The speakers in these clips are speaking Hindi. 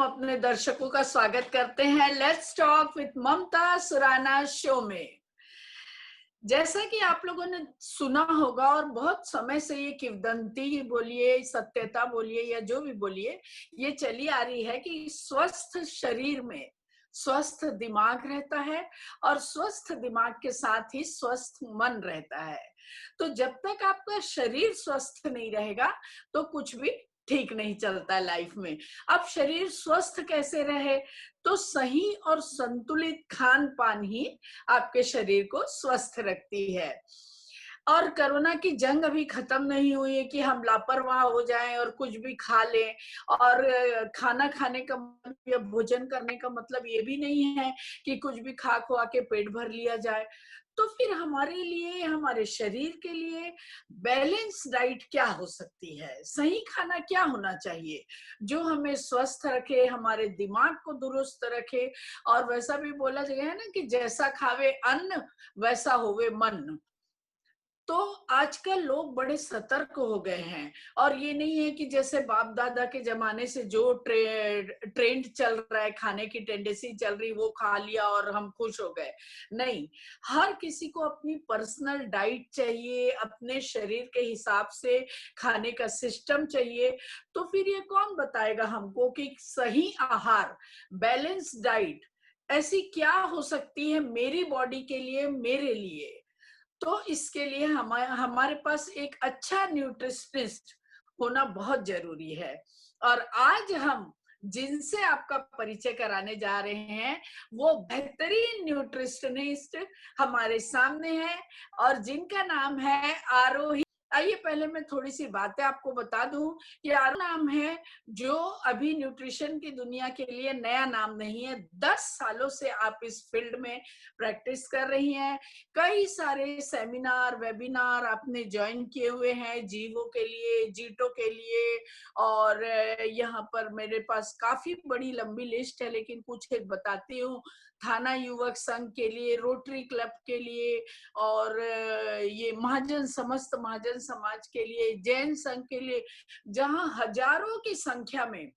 अपने दर्शकों का स्वागत करते हैं let's talk with Mamata Surana show में। जैसा कि आप लोगों ने सुना होगा और बहुत समय से ये किंवदंती बोलिए, सत्यता बोलिए या जो भी बोलिए, ये चली आ रही है कि स्वस्थ शरीर में स्वस्थ दिमाग रहता है और स्वस्थ दिमाग के साथ ही स्वस्थ मन रहता है। तो जब तक आपका शरीर स्वस्थ नहीं रहेगा तो कुछ भी ठीक नहीं चलता लाइफ में। अब शरीर स्वस्थ कैसे रहे? तो सही और संतुलित खान पान ही आपके शरीर को स्वस्थ रखती है। और कोरोना की जंग अभी खत्म नहीं हुई है कि हम लापरवाह हो जाएं और कुछ भी खा लें। और खाना खाने का मतलब या भोजन करने का मतलब ये भी नहीं है कि कुछ भी खा खुआ के पेट भर लिया जाए। तो फिर हमारे लिए, हमारे शरीर के लिए बैलेंस डाइट क्या हो सकती है? सही खाना क्या होना चाहिए जो हमें स्वस्थ रखे, हमारे दिमाग को दुरुस्त रखे। और वैसा भी बोला गया है ना कि जैसा खावे अन्न वैसा होवे मन। तो आजकल लोग बड़े सतर्क हो गए हैं और ये नहीं है कि जैसे बाप दादा के जमाने से जो ट्रेंड चल रहा है, खाने की टेंडेंसी चल रही, वो खा लिया और हम खुश हो गए। नहीं, हर किसी को अपनी पर्सनल डाइट चाहिए, अपने शरीर के हिसाब से खाने का सिस्टम चाहिए। तो फिर ये कौन बताएगा हमको कि सही आहार, बैलेंस डाइट ऐसी क्या हो सकती है मेरी बॉडी के लिए, मेरे लिए? तो इसके लिए हमारे पास एक अच्छा न्यूट्रिशनिस्ट होना बहुत जरूरी है। और आज हम जिनसे आपका परिचय कराने जा रहे हैं वो बेहतरीन न्यूट्रिशनिस्ट हमारे सामने हैं और जिनका नाम है आरोही। आइए पहले मैं थोड़ी सी बातें आपको बता दूं कि आरोही नाम है जो अभी न्यूट्रिशन की दुनिया के लिए नया नाम नहीं है। 10 सालों से आप इस फील्ड में प्रैक्टिस कर रही हैं। कई सारे सेमिनार, वेबिनार आपने ज्वाइन किए हुए हैं जीवो के लिए, जीटो के लिए। और यहाँ पर मेरे पास काफी बड़ी लंबी लिस्ट है, लेकिन कुछ एक बताती हूँ। थाना युवक संघ के लिए, रोटरी क्लब के लिए, और ये महाजन, समस्त महाजन समाज के लिए, जैन संघ के लिए, जहां हजारों की संख्या में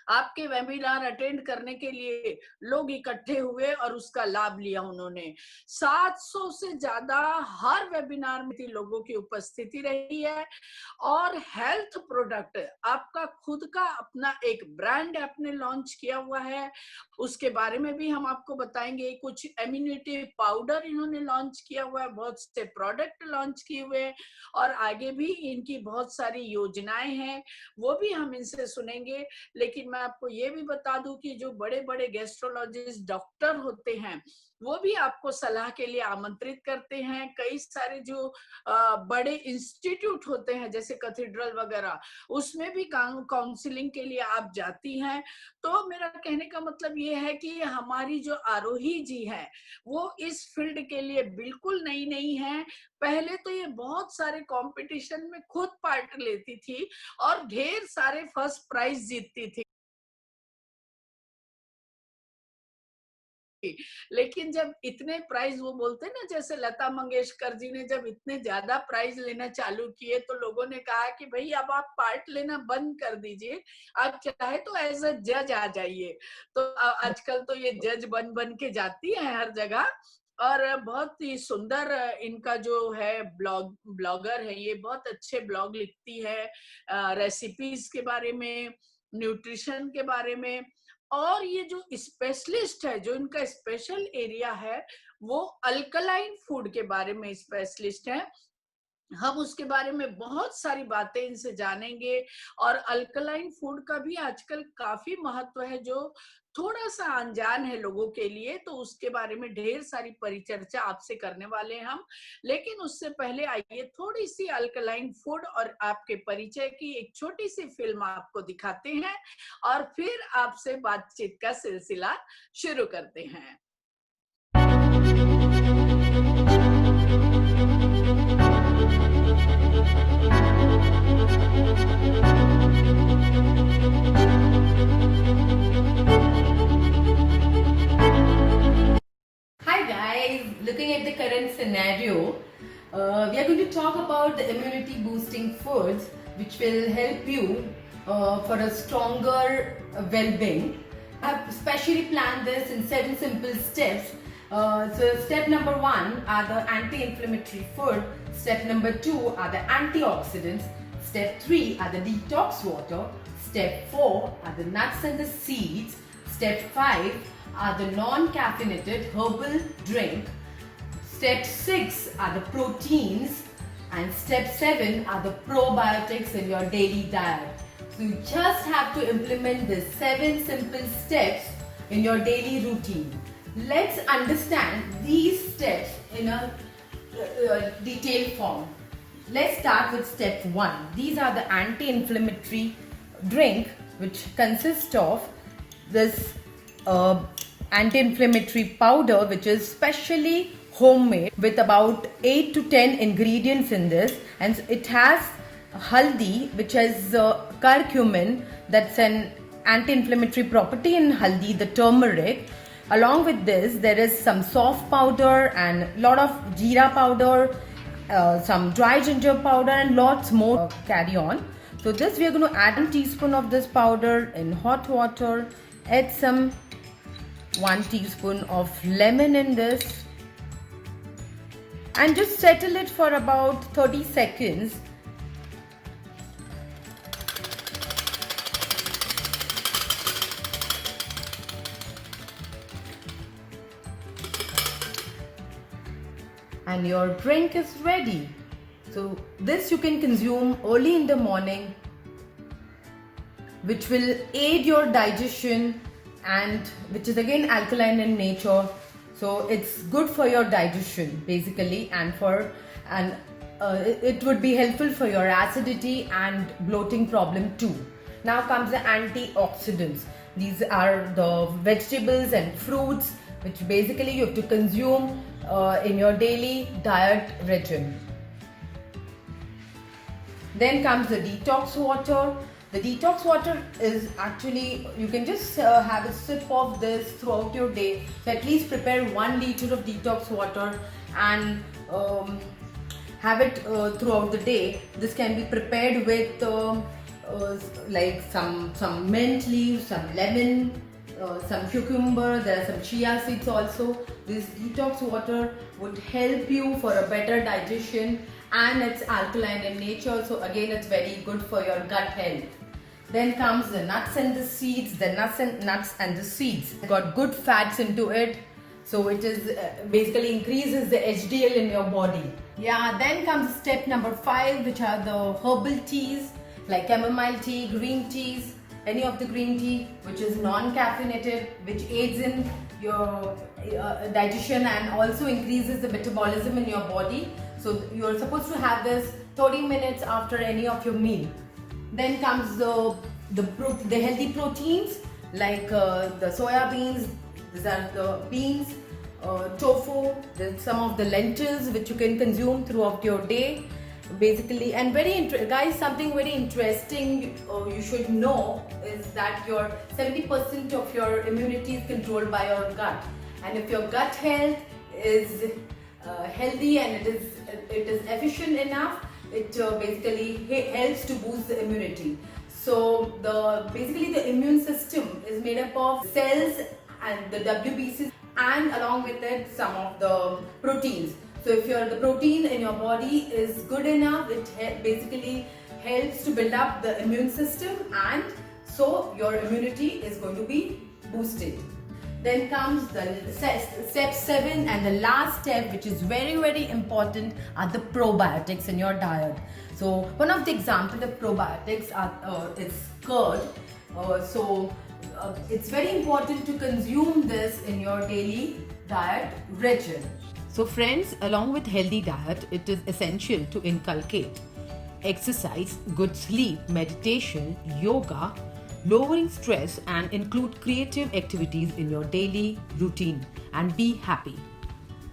आपके वेबिनार अटेंड करने के लिए लोग इकट्ठे हुए और उसका लाभ लिया उन्होंने। 700 से ज्यादा हर वेबिनार में लोगों की उपस्थिति रही है। और हेल्थ प्रोडक्ट, आपका खुद का अपना एक ब्रांड आपने लॉन्च किया हुआ है, उसके बारे में भी हम आपको बताएंगे। कुछ इम्यूनिटी पाउडर इन्होंने लॉन्च किया हुआ है, बहुत से प्रोडक्ट लॉन्च किए हुए हैं और आगे भी इनकी बहुत सारी योजनाएं हैं, वो भी हम इनसे सुनेंगे। लेकिन मैं आपको ये भी बता दूं कि जो बड़े बड़े गैस्ट्रोलॉजिस्ट डॉक्टर होते हैं वो भी आपको सलाह के लिए आमंत्रित करते हैं। कई सारे जो बड़े इंस्टीट्यूट होते हैं जैसे कैथेड्रल वगैरह, उसमें भी काउंसलिंग के लिए आप जाती हैं। तो मेरा कहने का मतलब ये है कि हमारी जो आरोही जी है वो इस फील्ड के लिए बिल्कुल नई नहीं है। पहले तो ये बहुत सारे कंपटीशन में खुद पार्ट लेती थी और ढेर सारे फर्स्ट प्राइज जीतती थी। लेकिन जब इतने प्राइज, वो बोलते ना जैसे लता मंगेशकर जी ने जब इतने ज्यादा प्राइज लेना चालू किए तो लोगों ने कहा कि भाई अब आप पार्ट लेना बंद कर दीजिए, आप चाहे तो एज अ जज आ जाइए। तो आजकल तो ये जज बन बन के जाती है हर जगह। और बहुत ही सुंदर इनका जो है ब्लॉगर है, ये बहुत अच्छे ब्लॉग लिखती है रेसिपीज के बारे में, न्यूट्रिशन के बारे में। और ये जो स्पेशलिस्ट है, जो इनका स्पेशल एरिया है, वो अल्कलाइन फूड के बारे में स्पेशलिस्ट है। हम उसके बारे में बहुत सारी बातें इनसे जानेंगे। और अल्कलाइन फूड का भी आजकल काफी महत्व है जो थोड़ा सा अनजान है लोगों के लिए, तो उसके बारे में ढेर सारी परिचर्चा आपसे करने वाले हैं हम। लेकिन उससे पहले आइए थोड़ी सी अल्कलाइन फूड और आपके परिचय की एक छोटी सी फिल्म आपको दिखाते हैं और फिर आपसे बातचीत का सिलसिला शुरू करते हैं। Looking at the current scenario, we are going to talk about the immunity boosting foods which will help you for a stronger well-being. I've specially planned this in 7 simple steps. So step number 1 are the anti-inflammatory food. Step number 2 are the antioxidants. Step 3 are the detox water. Step 4 are the nuts and the seeds. Step 5 are the non-caffeinated herbal drink. Step 6 are the proteins. And step 7 are the probiotics in your daily diet. So you just have to implement the 7 simple steps in your daily routine. Let's understand these steps in a detailed form. Let's start with step 1. These are the anti-inflammatory drink, which consists of this anti-inflammatory powder, which is specially homemade with about 8 to 10 ingredients in this, and it has haldi, which is curcumin, that's an anti-inflammatory property in haldi, the turmeric. Along with this, there is some soft powder and a lot of jeera powder, some dry ginger powder, and lots more carry on. So this, we are going to add a teaspoon of this powder in hot water. Add some 1 teaspoon of lemon in this, and just settle it for about 30 seconds. And your drink is ready. So this you can consume early in the morning, which will aid your digestion and which is again alkaline in nature. So it's good for your digestion basically, and it would be helpful for your acidity and bloating problem too. Now comes the antioxidants. These are the vegetables and fruits which basically you have to consume in your daily diet regime. Then comes the detox water. The detox water is actually, you can just have a sip of this throughout your day. So at least prepare 1 liter of detox water and have it throughout the day. This can be prepared with like some mint leaves, some lemon, some cucumber. There are some chia seeds also. This detox water would help you for a better digestion, and it's alkaline in nature, so again it's very good for your gut health. Then comes the nuts and the seeds. The nuts and the seeds got good fats into it, so it is basically increases the HDL in your body. Yeah, then comes step number 5, which are the herbal teas like chamomile tea, green teas, any of the green tea which is non-caffeinated, which aids in your digestion and also increases the metabolism in your body. So you're supposed to have this 30 minutes after any of your meal. Then comes the healthy proteins like the soya beans. These are the beans, tofu, then some of the lentils which you can consume throughout your day. Basically, and guys, something very interesting you should know is that your 70% of your immunity is controlled by your gut, and if your gut health is healthy and it is efficient enough, it basically helps to boost the immunity. So basically the immune system is made up of cells and the WBCs, and along with it some of the proteins. So if the protein in your body is good enough, it basically helps to build up the immune system, and so your immunity is going to be boosted. Then comes the step 7, and the last step, which is very important, are the probiotics in your diet. So one of the examples of probiotics is curd. It's very important to consume this in your daily diet regime. So friends, along with healthy diet, it is essential to inculcate exercise, good sleep, meditation, yoga, lowering stress, and include creative activities in your daily routine, and be happy.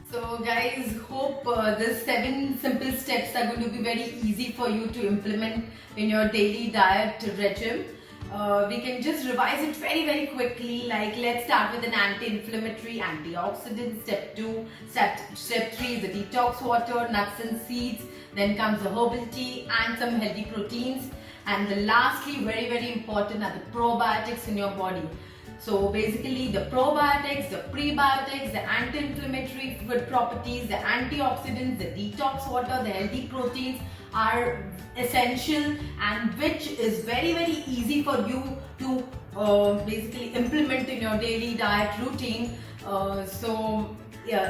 So guys, hope these 7 simple steps are going to be very easy for you to implement in your daily diet regime. We can just revise it very quickly. Like, let's start with an anti-inflammatory, antioxidant. Step 2, step 3 is the detox water, nuts and seeds. Then comes the herbal tea and some healthy proteins. And the lastly, very, very important, are the probiotics in your body. So basically the probiotics, the prebiotics, the anti-inflammatory good properties, the antioxidants, the detox water, the healthy proteins are essential, and which is very, very easy for you to basically implement in your daily diet routine. So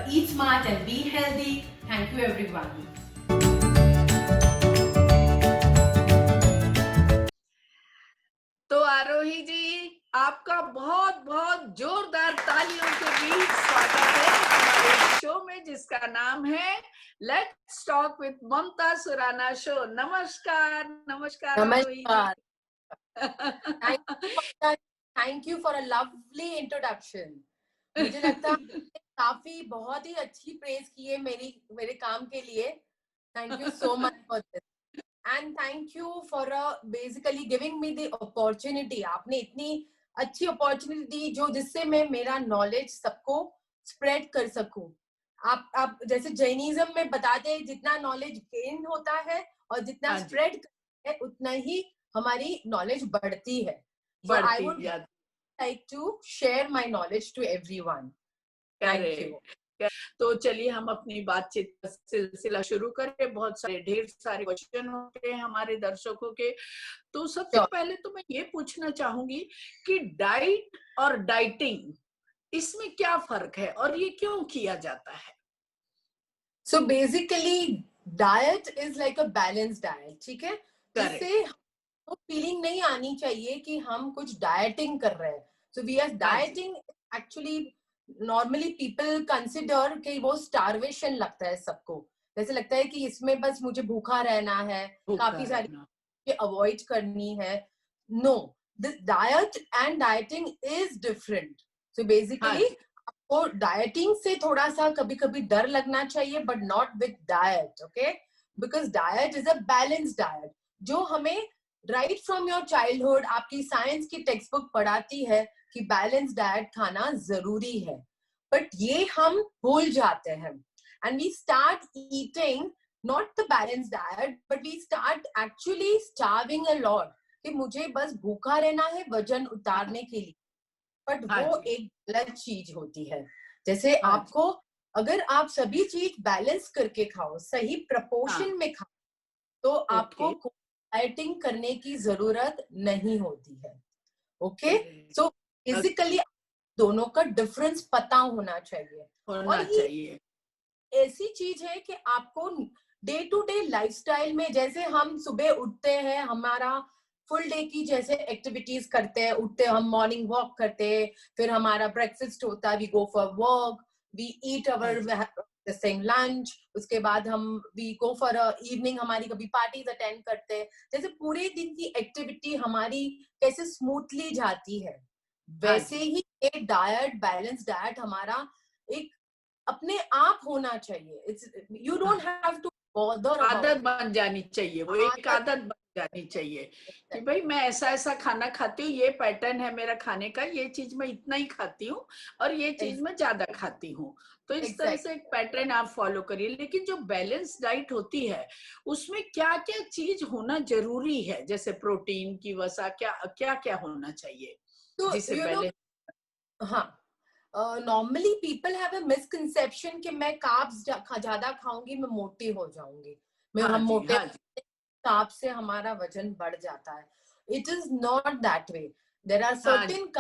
eat smart and be healthy. Thank you everyone. तो आरोही जी, आपका बहुत बहुत जोरदार तालियों के बीच स्वागत है हमारे शो में, जिसका नाम है let's talk with Mamata Surana show. नमस्कार। नमस्कार Aarohi ji. Thank you for a lovely introduction. मुझे लगता है काफी बहुत ही अच्छी प्रेज की है मेरे काम के लिए। Thank you so much for this and thank you for basically giving me the opportunity. आपने इतनी अच्छी अपॉर्चुनिटी दी जो जिससे मैं मेरा नॉलेज सबको स्प्रेड कर सकूं। आप जैसे जैनिज्म में बताते हैं, जितना नॉलेज गेन होता है और जितना स्प्रेड करते हैं उतना ही हमारी नॉलेज बढ़ती है। So I would like to share my knowledge to everyone. Thank you. तो चलिए हम अपनी बातचीत का सिलसिला शुरू करें। बहुत सारे ढेर सारे क्वेश्चन होते हैं हमारे दर्शकों के। तो सबसे पहले तो मैं ये पूछना चाहूंगी कि डाइट और डाइटिंग, इसमें क्या फर्क है और ये क्यों किया जाता है? So basically diet is like a balanced diet, ठीक है? जिससे तो फीलिंग नहीं आनी चाहिए कि हम कुछ डाइटिंग कर रहे हैं। So we are dieting, actually normally people consider कि वो स्टारवेशन लगता है सबको। जैसे लगता है कि इसमें बस मुझे भूखा रहना है, काफी सारी चीजें अवॉइड करनी है। No, this diet and dieting is different. So basically आपको डाइटिंग से थोड़ा सा कभी कभी डर लगना चाहिए, but not with diet, okay? Because diet is a balance diet जो हमें राइट फ्रॉम योर चाइल्डहुड आपकी साइंस की टेक्स्ट बुक पढ़ाती है कि बैलेंस डाइट खाना जरूरी है। बट ये हम भूल जाते हैं and we start eating not the balance diet, but we start actually starving a lot कि मुझे बस भूखा रहना है वजन उतारने के लिए। बट वो एक गलत चीज होती है। जैसे आपको अगर आप सभी चीज बैलेंस करके खाओ, सही प्रपोर्शन में खाओ, तो आपको डाइटिंग करने की जरूरत नहीं होती है। ओके, सो बेसिकली दोनों का डिफरेंस पता होना चाहिए। और ये ऐसी चीज है कि आपको डे टू डे लाइफस्टाइल में, जैसे हम सुबह उठते हैं, हमारा फुल डे की जैसे एक्टिविटीज करते हैं, उठते हम मॉर्निंग वॉक करते हैं, फिर हमारा ब्रेकफास्ट होता है, we go for walk, we eat our lunch, उसके बाद हम वी गो फॉर इवनिंग, हमारी कभी पार्टीज अटेंड करते हैं। जैसे पूरे दिन की एक्टिविटी हमारी कैसे स्मूथली जाती है, वैसे ही एक डाइट, बैलेंस डाइट हमारा एक अपने आप होना चाहिए। It's you don't have to bother, आदत बन जानी चाहिए, वो एक आदत बन जानी चाहिए कि भाई मैं ऐसा ऐसा खाना खाती हूँ, ये पैटर्न है मेरा खाने का, ये चीज मैं इतना ही खाती हूँ और ये चीज मैं ज्यादा खाती हूँ। तो इस तरह से एक पैटर्न आप फॉलो करिए। लेकिन जो बैलेंस डाइट होती है उसमें क्या क्या चीज होना जरूरी है? जैसे प्रोटीन की वसा, क्या क्या क्या होना चाहिए जिससे बैलेंस? हाँ, normally people have a misconception कि मैं कार्ब्स ज्यादा खाऊंगी मैं मोटी हो जाऊंगी, हम मोटे कार्ब से हमारा वजन बढ़ जाता है। It is not that way. There are certain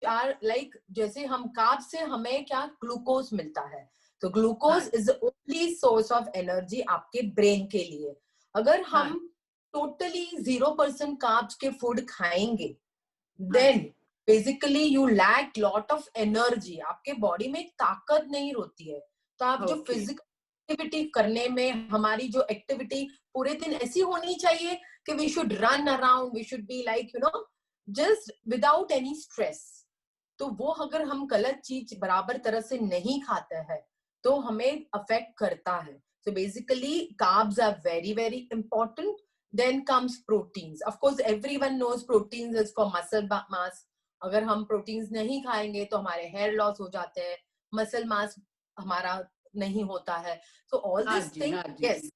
are like, जैसे हम कार्ब से हमें क्या ग्लूकोज मिलता है, तो glucose is only source of energy आपके ब्रेन के लिए। अगर हम टोटली 0% कार्ब्स के फूड खाएंगे, then basically you lack lot of energy, आपके बॉडी में ताकत नहीं होती है। तो आप जो फिजिकल एक्टिविटी करने में, हमारी जो एक्टिविटी पूरे दिन ऐसी होनी चाहिए कि we should run around, we should be like you know just without any stress. तो वो अगर हम गलत चीज बराबर तरह से नहीं खाते हैं तो हमें अफेक्ट करता है। So basically carbs are very very important. Then comes proteins. Of course everyone knows proteins is for muscle mass. अगर हम प्रोटीन्स नहीं खाएंगे तो हमारे हेयर लॉस हो जाते हैं, मसल मास हमारा नहीं होता है। So all this thing, yes,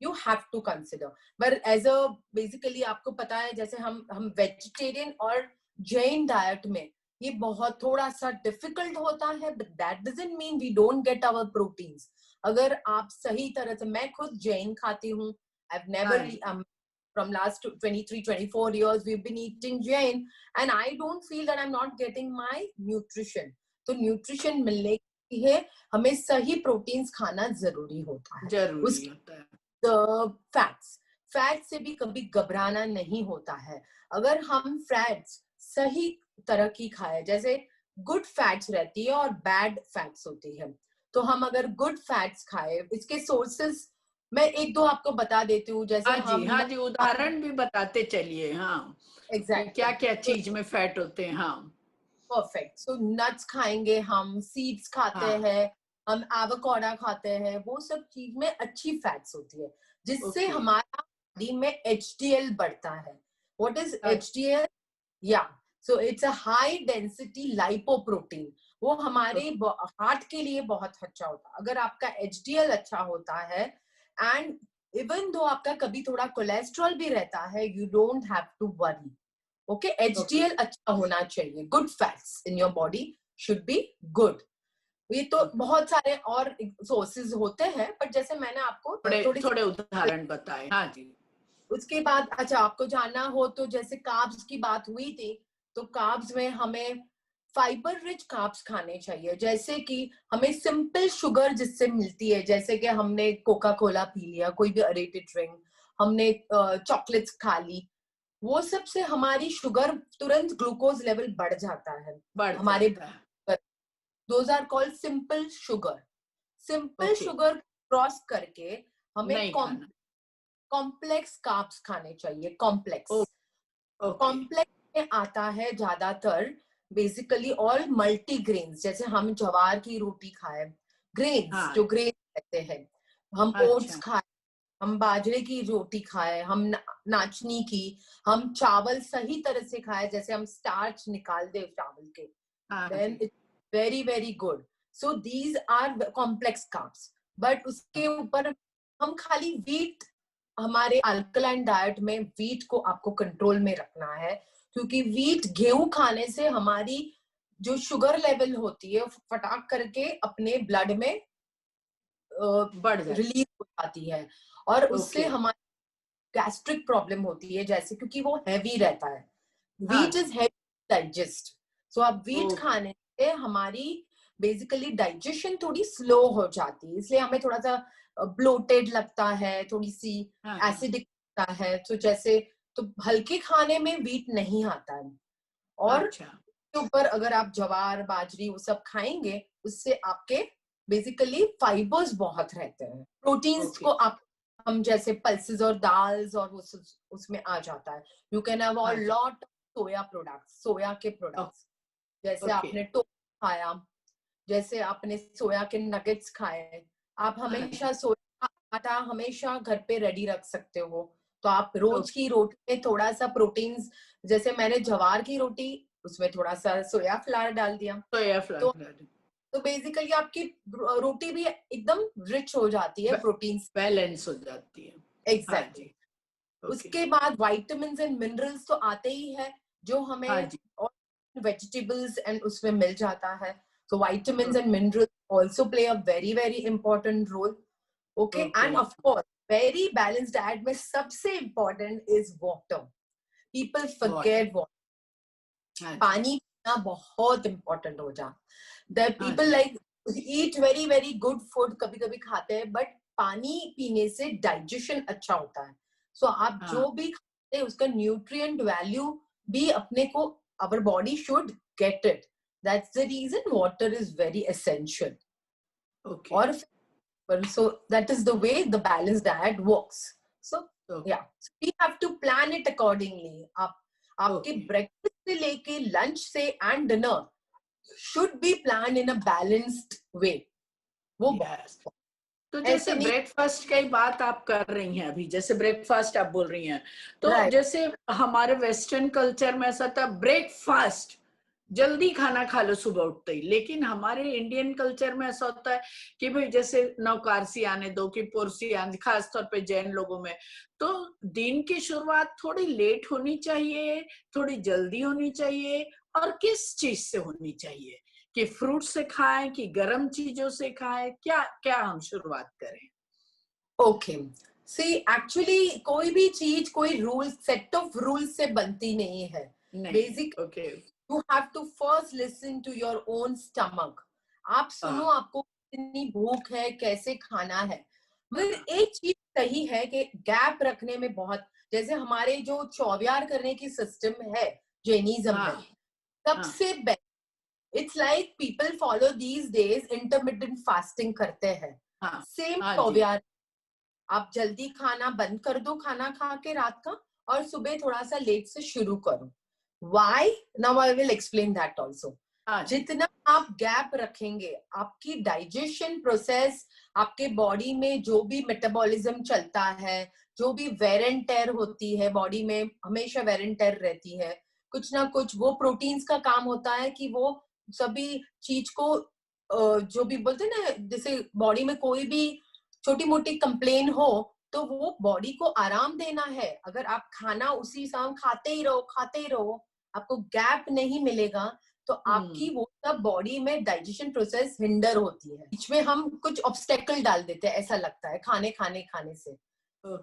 you have to consider. But as a basically आपको पता है जैसे हम vegetarian और Jain diet में ये बहुत थोड़ा सा difficult होता है, but that doesn't mean we don't get our proteins. अगर आप सही तरह से, मैं खुद Jain खाती हूँ, I've never from last 23-24 years we've been eating Jain and I don't feel that I'm not getting my nutrition. तो nutrition मिलने के लिए हमें सही proteins खाना जरूरी होता है. जरूरी होता है. फैट्स से भी कभी घबराना नहीं होता है. अगर हम फैट्स सही तरह की खाए, जैसे गुड फैट्स रहती है और बैड फैट्स होती है, तो हम अगर गुड फैट्स खाए, इसके सोर्सेस मैं एक दो आपको बता देती हूँ. जैसे हाँ जी, उदाहरण भी बताते चलिए. हाँ, एग्जैक्टली क्या क्या चीज में फैट होते हैं. हाँ, परफेक्ट. सो नट्स खाएंगे हम, सीड्स खाते हैं, हम एवोकाडो खाते हैं, वो सब चीज में अच्छी फैट्स होती है जिससे हमारा बॉडी में HDL बढ़ता है. What is HDL? या so it's a high density lipoprotein. वो हमारे हार्ट के लिए बहुत अच्छा होता है. अगर आपका HDL अच्छा होता है एंड इवन दो आपका कभी थोड़ा कोलेस्ट्रॉल भी रहता है, you don't have to worry. Okay, HDL अच्छा होना चाहिए. Good fats in your body should be good. ये तो बहुत सारे और सोर्सेज होते हैं, पर जैसे मैंने आपको थोड़े उदाहरण बताए. हाँ जी. उसके बाद अच्छा आपको जानना हो तो जैसे कार्ब्स की बात हुई थी, तो कार्ब्स में हमें फाइबर रिच कार्ब्स खाने चाहिए. जैसे कि हमें सिंपल शुगर जिससे मिलती है, जैसे कि हमने कोका कोला पी लिया, कोई भी अरेटेड ड्रिंक, हमने चॉकलेट्स खा ली, वो सब से हमारी शुगर तुरंत ग्लूकोज लेवल बढ़ जाता है. हमारे those are called simple sugar. Simple sugar cross करके हमें कॉम्प्लेक्स कार्ब्स खाने चाहिए. कॉम्प्लेक्स में आता है ज्यादातर बेसिकली ऑल मल्टीग्रेन्स. जैसे हम ज्वार की रोटी खाए, ग्रेन्स जो ग्रेन कहते हैं, हम ओट्स खाए, हम बाजरे की रोटी खाए, हम नाचनी की, हम चावल सही तरह से खाए, जैसे हम स्टार्च निकाल दे चावल के, then it's very very good. So these are complex carbs. But उसके ऊपर हम खाली व्हीट, हमारे अल्कलाइन डाइट में व्हीट को आपको कंट्रोल में रखना है, क्योंकि व्हीट गेहूं खाने से हमारी जो शुगर लेवल होती है फटाक करके अपने ब्लड में रिलीज हो जाती है और उससे हमारी गैस्ट्रिक प्रॉब्लम होती है, जैसे क्योंकि वो हैवी रहता है. Wheat is heavy digest. So आप व्हीट खाने से हमारी बेसिकली डाइजेशन थोड़ी स्लो हो जाती है, इसलिए हमें थोड़ा सा ब्लोटेड लगता है, थोड़ी सी एसिडिक लगता है. तो जैसे तो हल्के खाने में व्हीट नहीं आता है. और ऊपर अगर आप ज्वार बाजरी वो सब खाएंगे, उससे आपके बेसिकली फाइबर्स बहुत रहते हैं. प्रोटीन्स को आप हम जैसे पल्सेस और दाल्स और वो उसमें आ जाता है. You can have a lot soya products, soya के प्रोडक्ट्स, जैसे आपने टोफू खाया, जैसे आपने सोया के नगेट्स खाए. आप हमेशा सोया आटा हमेशा घर पे रेडी रख सकते हो. तो आप रोज की रोटी में थोड़ा सा प्रोटीन्स, जैसे मैंने ज्वार की रोटी, उसमें थोड़ा सा सोया फ्लावर डाल दिया, तो बेसिकली आपकी रोटी भी एकदम रिच हो जाती है, प्रोटीन्स बैलेंस हो जाती है. एग्जैक्टली. उसके बाद विटामिन्स एंड मिनरल्स तो आते ही है, जो हमें और वेजिटेबल्स एंड उसमें मिल जाता है. So vitamins and minerals also play a very very important role. Okay, and of course very balanced diet में सबसे important is water. People forget water. पानी पीना बहुत important हो जाता. There people like eat very very good food, कभी कभी खाते हैं, but पानी पीने से digestion अच्छा होता है. So आप जो भी खाते हैं उसका nutrient value भी अपने को, our body should get it. That's the reason water is very essential. Or so that is the way the balanced diet works. So yeah, so we have to plan it accordingly. आपके breakfast से लेके lunch से and dinner should be planned in a balanced way. वो तो जैसे ब्रेकफास्ट की बात आप कर रही हैं अभी, जैसे ब्रेकफास्ट आप बोल रही हैं, तो जैसे हमारे वेस्टर्न कल्चर में ऐसा था ब्रेकफास्ट जल्दी खाना खा लो सुबह उठते ही। लेकिन हमारे इंडियन कल्चर में ऐसा होता है कि भाई जैसे नौकारसी आने दो कि पुरसी आने, खासतौर पे जैन लोगों में, तो दिन की शुरुआत थोड़ी लेट होनी चाहिए, थोड़ी जल्दी होनी चाहिए, और किस चीज से होनी चाहिए, कि फ्रूट से खाएं कि गर्म चीजों से खाएं, क्या क्या हम शुरुआत करें? ओके, सी एक्चुअली कोई भी चीज कोई रूल सेट ऑफ रूल से बनती नहीं है। नहीं, basic okay. You have to first listen to your own stomach. आप सुनो आपको कितनी भूख है, कैसे खाना है। मगर एक चीज सही है कि गैप रखने में बहुत, जैसे हमारे जो चौवियार करने की सिस्टम है जैनिज्म में, सबसे best, it's like people follow these days intermittent fasting करते हैं। सेम चौवियार, आप जल्दी खाना बंद कर दो खाना खा के रात का, और सुबह थोड़ा सा लेट से शुरू करो। Why? Now I will explain that also. जितना आप गैप रखेंगे, आपकी डाइजेशन प्रोसेस, आपके बॉडी में जो भी मेटाबॉलिज्म चलता है, जो भी वेर एंड टेयर होती है बॉडी में, हमेशा वेर एंड टेयर रहती है, कुछ ना कुछ वो प्रोटीन्स का काम होता है कि वो सभी चीज को जो भी बोलते हैं ना, जैसे बॉडी में कोई भी छोटी मोटी कंप्लेन हो तो वो बॉडी को आराम देना है। अगर आप खाना उसी समय खाते ही रहो, आपको गैप नहीं मिलेगा, तो आपकी वो सब बॉडी में डाइजेशन प्रोसेस हिंडर होती है। बीच में हम कुछ ऑब्स्टेकल डाल देते हैं, ऐसा लगता है खाने से।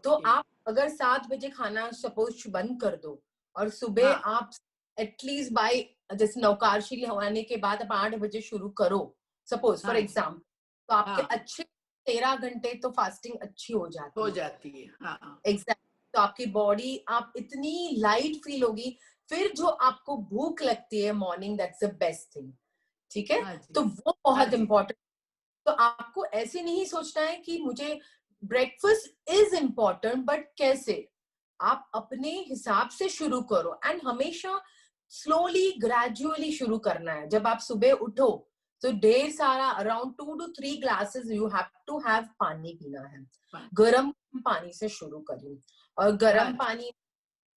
तो आप अगर 7 बजे खाना सपोज बंद कर दो, और सुबह आप एटलीस्ट बाय, जैसे नौकारशी होने के बाद आप 8 बजे शुरू करो सपोज फॉर एग्जाम्पल, तो आपके अच्छे 13 घंटे तो फास्टिंग अच्छी हो जाती है। एग्जैक्ट। तो आपकी बॉडी, आप इतनी लाइट फील होगी, फिर जो आपको भूख लगती है morning, that's the best thing. ठीक है, तो वो बहुत इंपॉर्टेंट। तो आपको ऐसे नहीं सोचना है कि मुझे ब्रेकफास्ट इज इम्पोर्टेंट, बट कैसे, आप अपने हिसाब से शुरू करो, एंड हमेशा स्लोली ग्रेजुअली शुरू करना है। जब आप सुबह उठो तो ढेर सारा around 2 to 3 glasses you have to have पानी पीना है। गर्म पानी से शुरू करिए, और गर्म पानी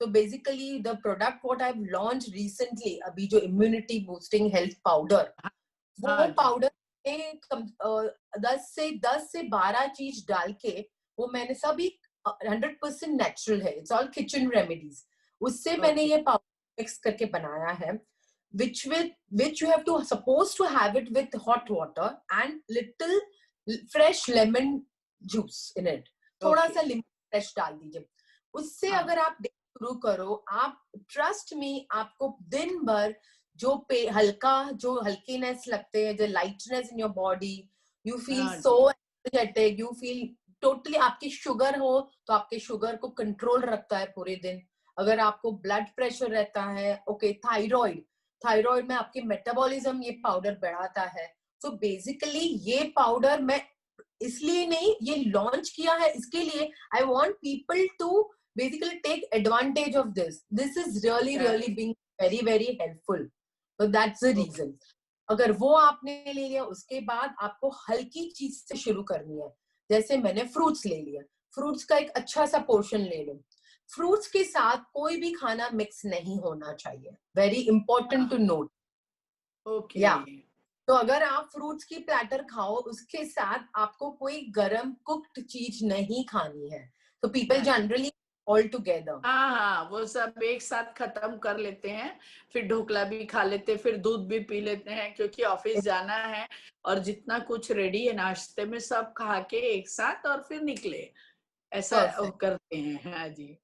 तो basically the product what I have launch recently, अभी जो इम्यूनिटी बूस्टिंग हेल्थ पाउडर, वो पाउडर में 10 से 12 चीज डाल के, वो मैंने सभी 100% नेचुरल है, इट्स ऑल किचन रेमेडीज, उससे मैंने ये पाउडर मिक्स करके बनाया है, which you have to supposed to have it with hot water and little fresh lemon juice in it. थोड़ा सा लींबू फ्रेश डाल दीजिए, उससे अगर आप शुरू करो, आप ट्रस्ट मी, आपको दिन भर जो जो हल्कीनेस लगते हैं, जो lightness in your body, you feel so energetic, you feel totally, आपकी शुगर हो तो आपके शुगर को कंट्रोल रखता है पूरे दिन। अगर आपको ब्लड प्रेशर रहता है, ओके, थायराइड में आपके मेटाबॉलिज्म ये पाउडर बढ़ाता है। तो बेसिकली ये पाउडर मैं इसलिए नहीं ये लॉन्च किया है, इसके लिए I want people to basically take advantage of this is really being very very helpful, तो दैट्स द रीजन। अगर वो आपने ले लिया, उसके बाद आपको हल्की चीज से शुरू करनी है। जैसे मैंने फ्रूट्स ले लिया, फ्रूट्स का एक अच्छा सा पोर्शन ले लो। फ्रूट्स के साथ कोई भी खाना मिक्स नहीं होना चाहिए, वेरी इंपॉर्टेंट टू नोट। या तो अगर आप फ्रूट्स की प्लेटर खाओ, उसके साथ आपको कोई गरम कुक्ड चीज नहीं खानी है। तो पीपल जनरली ऑल टुगेदर, हाँ, वो सब एक साथ खत्म कर लेते हैं, फिर ढोकला भी खा लेते हैं, फिर दूध भी पी लेते हैं, क्योंकि ऑफिस जाना है, और जितना कुछ रेडी है नाश्ते में सब खा के एक साथ और फिर निकले, ऐसा करते हैं। हाँ जी।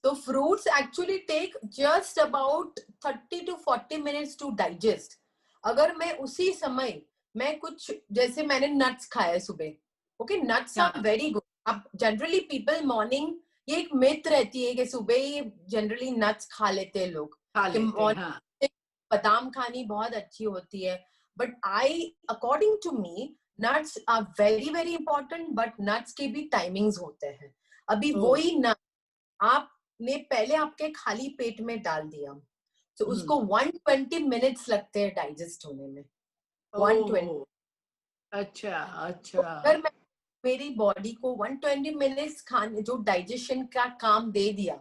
तो fruits actually take just about 30 to 40 minutes to digest. अगर मैं उसी समय मैं कुछ, जैसे मैंने नट्स खाए सुबह, okay, nuts are very good. अब जनरली पीपल मॉर्निंग, ये एक मिथ रहती है कि सुबह ही जनरली नट्स खा लेते हैं लोग, बादाम खानी बहुत अच्छी होती है, but according to me nuts are very very important, but nuts के भी टाइमिंग्स होते हैं। अभी वही नट आपने पहले आपके खाली पेट में डाल दिया, तो उसको 120 मिनट्स लगते हैं डाइजेस्ट होने में। 120। अच्छा। तो अगर मैं मेरी बॉडी को 120 मिनट्स खाने जो डाइजेशन का काम दे दिया,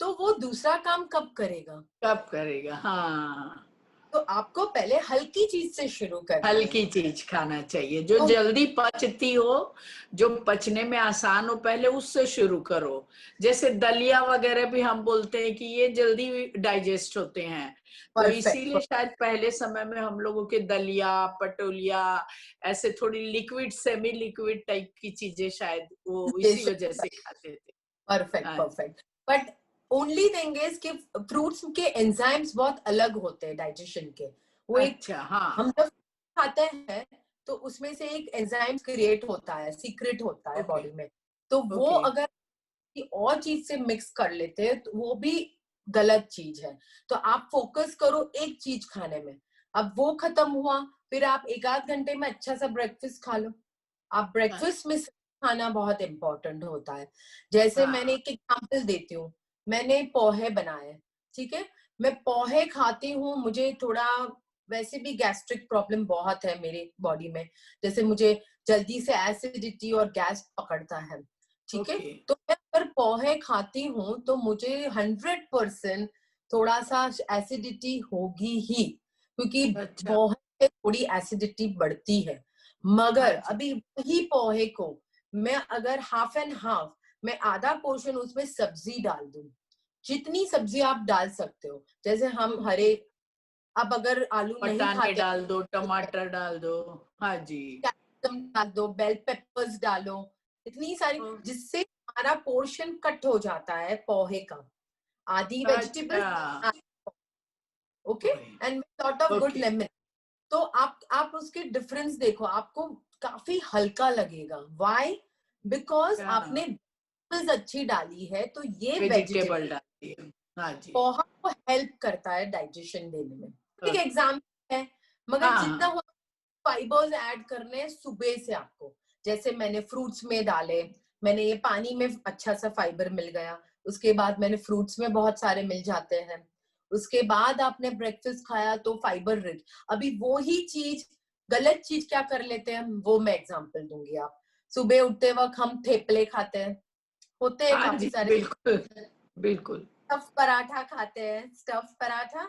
तो वो दूसरा काम कब करेगा? हाँ, तो आपको पहले हल्की चीज से शुरू करना है। हल्की चीज खाना चाहिए जो तो जल्दी पचती हो, जो पचने में आसान हो, पहले उससे शुरू करो। जैसे दलिया वगैरह भी हम बोलते हैं कि ये जल्दी डाइजेस्ट होते हैं, तो परफेक्ट। इसीलिए शायद पहले समय में हम लोगों के दलिया, पटोलिया, ऐसे थोड़ी लिक्विड, सेमी लिक्विड टाइप की चीजें शायद वो इसी वजह से खाते थे। Perfect perfect. But only thing is कि फ्रूट्स के एंजाइम्स बहुत अलग होते हैं डाइजेशन के। वो एक, अच्छा, हाँ, हम जब खाते हैं तो उसमें से एक एंजाइम क्रिएट होता है, सीक्रेट होता है ओके, बॉडी में। तो वो ओके, अगर किसी और चीज से मिक्स कर लेते हैं तो वो भी गलत चीज है। तो आप फोकस करो एक चीज खाने में। अब वो खत्म हुआ, फिर आप एक आध घंटे में अच्छा सा ब्रेकफास्ट खा लो। आप ब्रेकफास्ट में खाना बहुत इंपॉर्टेंट होता है। जैसे मैंने हाँ, एक एग्जांपल देती हूँ, मैंने पोहे बनाए, ठीक है। मैं पोहे खाती हूँ, मुझे थोड़ा वैसे भी गैस्ट्रिक प्रॉब्लम बहुत है मेरे बॉडी में, जैसे मुझे जल्दी से एसिडिटी और गैस पकड़ता है, ठीक है। ओके, तो मैं अगर पोहे खाती हूँ तो मुझे 100% थोड़ा सा एसिडिटी होगी ही, क्योंकि अच्छा, पोहे से थोड़ी एसिडिटी बढ़ती है। हाँ मगर जी, अभी वही पोहे को मैं अगर हाफ एंड हाफ, मैं आधा पोर्शन उसमें सब्जी डाल दूं, जितनी सब्जी आप डाल सकते हो, जैसे हम ओके, हरे, अब अगर आलू नहीं बटाने खाते, डाल दो, टमाटर डाल दो, हाँ जी, कैप्सिकम डाल दो, बेल पेपर्स डालो, इतनी सारी, ओ, जिससे हमारा पोर्शन कट हो जाता है पोहे का। आधी अच्छा, vegetables, okay, okay, and lot of good okay, lemon. तो आप उसके डिफरेंस देखो, आपको काफी हल्का लगेगा। व्हाई? बिकॉज हाँ, आपने वेजिटेबल्स अच्छी डाली है, तो ये वेजिटेबल वेजिटेबल डालती है, हाँ जी, पोहा को हेल्प करता है डाइजेशन देने में। एक ओके, एग्जाम्पल है, मगर हाँ, जितना हाँ, हो फाइबर्स ऐड करने हैं सुबह से आपको। जैसे मैंने फ्रूट्स में डाले, मैंने ये पानी में अच्छा सा फाइबर मिल गया, उसके बाद मैंने फ्रूट्स में बहुत सारे मिल जाते हैं, उसके बाद आपने ब्रेकफास्ट खाया तो फाइबर रिच। अभी वो ही चीज, गलत चीज क्या कर लेते हैं हम, वो मैं एग्जांपल दूंगी। आप सुबह उठते वक्त हम थेपले खाते हैं, होते हैं हाँ काफी जी, सारे, बिल्कुल, बिल्कुल, स्टफ पराठा खाते हैं, स्टफ पराठा,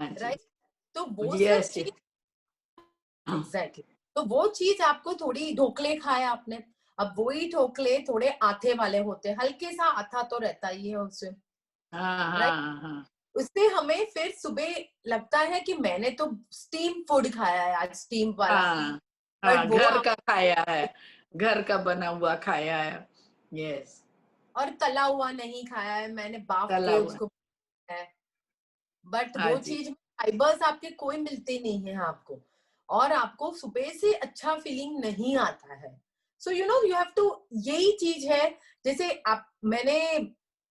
हाँ जी, राइट। तो वो सब यस, चीज, हाँ, एग्जैक्टली, तो वो चीज आपको थोड़ी, ढोकले खाए आपने, अब वही ढोकले थोड़े आथे वाले होते हैं, हल्के सा आथा तो रहता ही है उससे, हाँ, राइट। हाँ, हाँ, उससे हमें फिर सुबह लगता है कि मैंने तो स्टीम फूड खाया है आज, स्टीम वाला, हाँ, बट हाँ, वो घर आप, का खाया है, घर का बना हुआ खाया है, यस, और तला हुआ नहीं खाया है, मैंने बाफ तला के हुआ, उसको है। बट हाँ वो जी, चीज में फाइबर्स आपके कोई मिलते नहीं है आपको, और आपको सुबह से अच्छा फीलिंग नहीं आता है। So you know, you have to, यही चीज है। जैसे आप, मैंने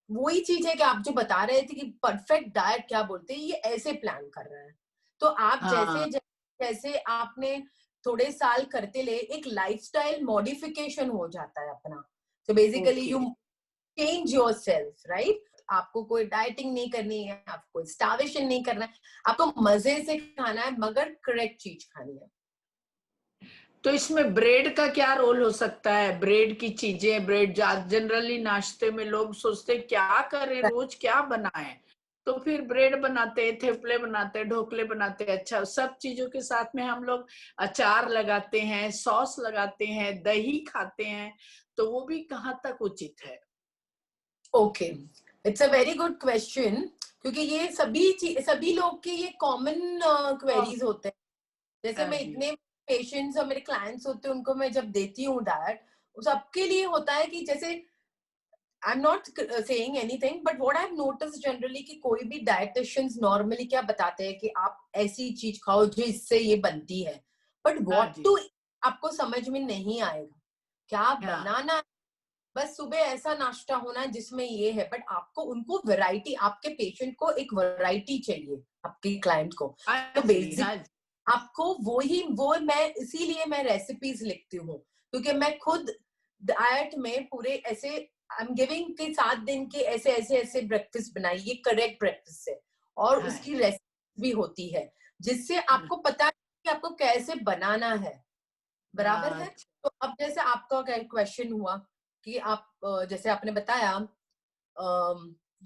वही चीज है कि आप जो बता रहे थे कि परफेक्ट डाइट क्या बोलते हैं, ये ऐसे प्लान कर रहे हैं। तो आप हाँ, जैसे जैसे आपने थोड़े साल करते ले, एक लाइफस्टाइल मॉडिफिकेशन हो जाता है अपना। So basically okay, you change your self, right. आपको कोई डाइटिंग नहीं करनी है, आपको स्टार्वेशन नहीं करना है, आपको मजे से खाना है, मगर करेक्ट चीज खानी है। तो इसमें ब्रेड का क्या रोल हो सकता है? ब्रेड की चीजें, ब्रेड जनरली नाश्ते में लोग सोचते क्या करें, रोज क्या बनाएं, तो फिर ब्रेड बनाते, थेपले बनाते, ढोकले बनाते, अच्छा सब चीजों के साथ में हम लोग अचार लगाते हैं, सॉस लगाते हैं, दही खाते हैं, तो वो भी कहाँ तक उचित है? Okay, it's a very good question, क्योंकि ये सभी लोग के ये कॉमन क्वेरीज होते हैं। जैसे हाँ मैं जी, इतने पेशेंट्स और मेरे क्लाइंट्स होते हैं, उनको मैं जब देती हूँ डाइट, सबके लिए होता है कि जैसे, I'm not saying anything, but what I've noticed generally कि कोई भी dietitians normally क्या बताते हैं कि आप ऐसी चीज खाओ जो इससे ये बनती है, but हाँ what जी, to, आपको समझ में नहीं आएगा क्या हाँ, बनाना है। बस सुबह ऐसा नाश्ता होना है जिसमें ये है, बट आपको उनको वैरायटी, आपके पेशेंट को एक वैरायटी चाहिए, आपके क्लाइंट को। हाँ तो जी, बेसिक हाँ जी, आपको वो मैं इसीलिए मैं रेसिपीज लिखती हूँ, क्योंकि मैं खुद डाइट में पूरे ऐसे आई एम गिविंग के 7 दिन के ऐसे ऐसे ऐसे ब्रेकफास्ट बनाइए, करेक्ट ब्रेकफास्ट है, और हाँ, उसकी रेसिपी भी होती है, जिससे हाँ, आपको पता है कि आपको कैसे बनाना है, बराबर है। अच्छा, तो अब जैसे आपका क्वेश्चन हुआ कि आप जैसे आपने बताया